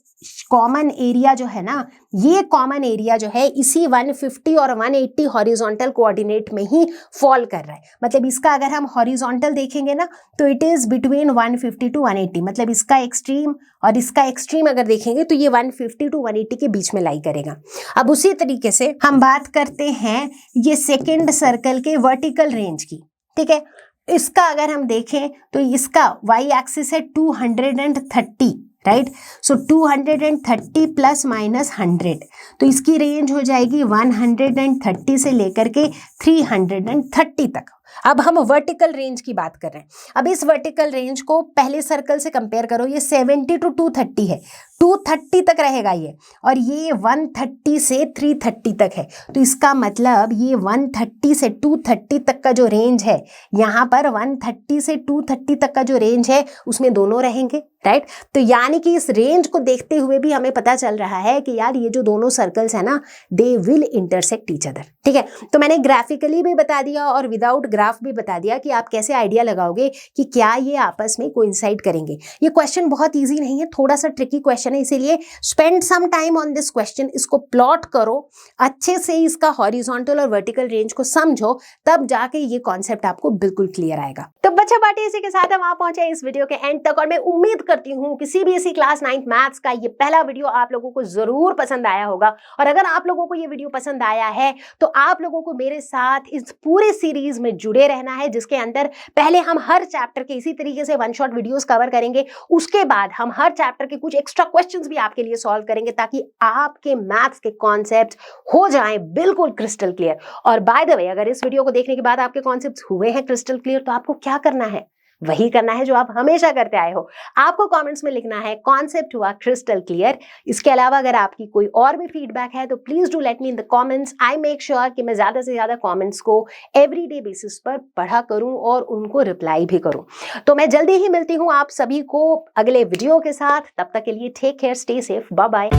A: कॉमन एरिया जो है ना, ये कॉमन एरिया जो है इसी 150 और 180 हॉरिजॉन्टल कोऑर्डिनेट में ही फॉल कर रहा है। मतलब इसका अगर हम हॉरिजॉन्टल देखेंगे ना तो इट इज बिटवीन 150 टू 180, मतलब इसका एक्सट्रीम और इसका एक्सट्रीम अगर देखेंगे तो ये 150 टू 180 के बीच में लाई करेगा। अब उसी तरीके से हम बात करते हैं ये सेकेंड सर्कल के वर्टिकल रेंज की। ठीक है, इसका अगर हम देखें तो इसका वाई एक्सिस है 230, राइट। सो 230 प्लस माइनस 100, तो इसकी रेंज हो जाएगी 130 से लेकर के 330 तक। अब हम वर्टिकल रेंज की बात कर रहे हैं। अब इस वर्टिकल रेंज को पहले सर्कल से कंपेयर करो, ये 70 टू 230 है, 230 तक रहेगा ये, और ये 130 से 330 तक है। तो इसका मतलब ये 130 से 230 तक का जो रेंज है, यहाँ पर 130 से 230 तक का जो रेंज है उसमें दोनों रहेंगे, राइट। तो यानी कि इस रेंज को देखते हुए भी हमें पता चल रहा है कि यार ये जो दोनों सर्कल्स है ना, they will intersect each other. ठीक है, तो मैंने ग्राफिकली भी बता दिया और विदाउट ग्राफ भी बता दिया कि आप कैसे आइडिया लगाओगे कि क्या ये आपस में कोइंसाइड करेंगे। ये क्वेश्चन बहुत इजी नहीं है, थोड़ा सा ट्रिकी क्वेश्चन है, इसीलिए spend some time on this question. इसको प्लॉट करो अच्छे से, इसका हॉरिजॉन्टल और वर्टिकल रेंज को समझो, तब जाके ये कॉन्सेप्ट आपको बिल्कुल क्लियर आएगा। तो बच्चा बाटी, इसी के साथ हम आ पहुंचे इस वीडियो के एंड तक, और मैं उम्मीद करती हूँ कि सीबीएसई क्लास 9 मैथ्स का ये पहला वीडियो आप लोगों को जरूर पसंद आया होगा। और अगर आप लोगों को ये वीडियो पसंद आया है तो आप लोगों को मेरे साथ इस पूरे सीरीज में जुड़े रहना है, जिसके अंदर पहले हम हर चैप्टर के इसी तरीके से वन शॉट वीडियोस कवर करेंगे, उसके बाद हम हर चैप्टर के कुछ एक्स्ट्रा क्वेश्चंस भी आपके लिए सॉल्व करेंगे ताकि आपके मैथ्स के कॉन्सेप्ट्स हो जाएं बिल्कुल क्रिस्टल क्लियर। और बाय द वे, अगर इस वीडियो को देखने के बाद आपके कॉन्सेप्ट्स हुए हैं क्रिस्टल क्लियर, तो आपको क्या करना है? वही करना है जो आप हमेशा करते आए हो। आपको कमेंट्स में लिखना है कॉन्सेप्ट हुआ क्रिस्टल क्लियर। इसके अलावा अगर आपकी कोई और भी फीडबैक है तो please do let me in the comments. I make sure कि मैं ज्यादा से ज्यादा कमेंट्स को एवरीडे बेसिस पर पढ़ा करूं और उनको रिप्लाई भी करूं। तो मैं जल्दी ही मिलती हूं आप सभी को अगले वीडियो के साथ। तब तक के लिए take care, stay safe, bye bye.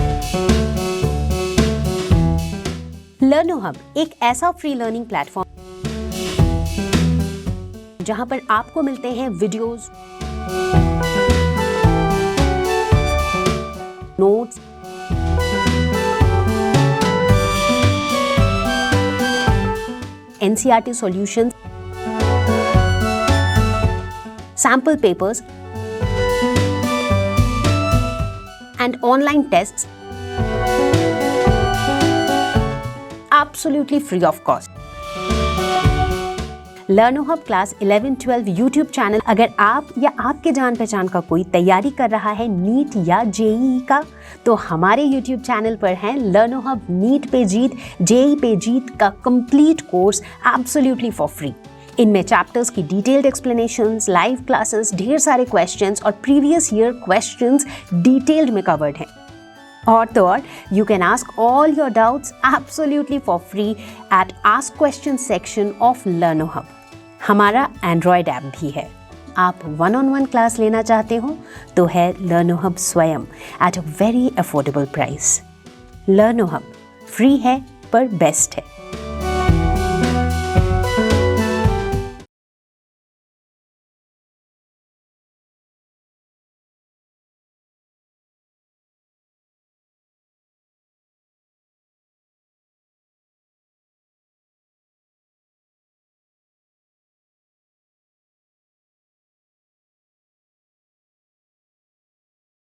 B: Learno Hub एक ऐसा फ्री लर्निंग प्लेटफॉर्म जहां पर आपको मिलते हैं videos, notes, NCERT solutions, sample papers and online tests absolutely free of cost. लर्नो hub class 11-12 YouTube channel, अगर आप या आपके जान पहचान का कोई तैयारी कर रहा है नीट या जेईई का, तो हमारे यूट्यूब चैनल पर है लर्नो हब नीट पे जीत, जेईई पे जीत का complete course absolutely for free. इनमें चैप्टर्स की डिटेल्ड एक्सप्लेनेशंस, लाइव क्लासेस, ढेर सारे क्वेश्चंस और प्रीवियस ईयर क्वेश्चंस डिटेल्ड में कवर्ड हैं। और तो और you can ask all your doubts absolutely for free at Ask Questions section of Learno Hub. हमारा एंड्रॉयड ऐप भी है। आप 1-on-1 क्लास लेना चाहते हो तो है Learno Hub स्वयं at a very affordable price. Learno Hub free है पर बेस्ट है।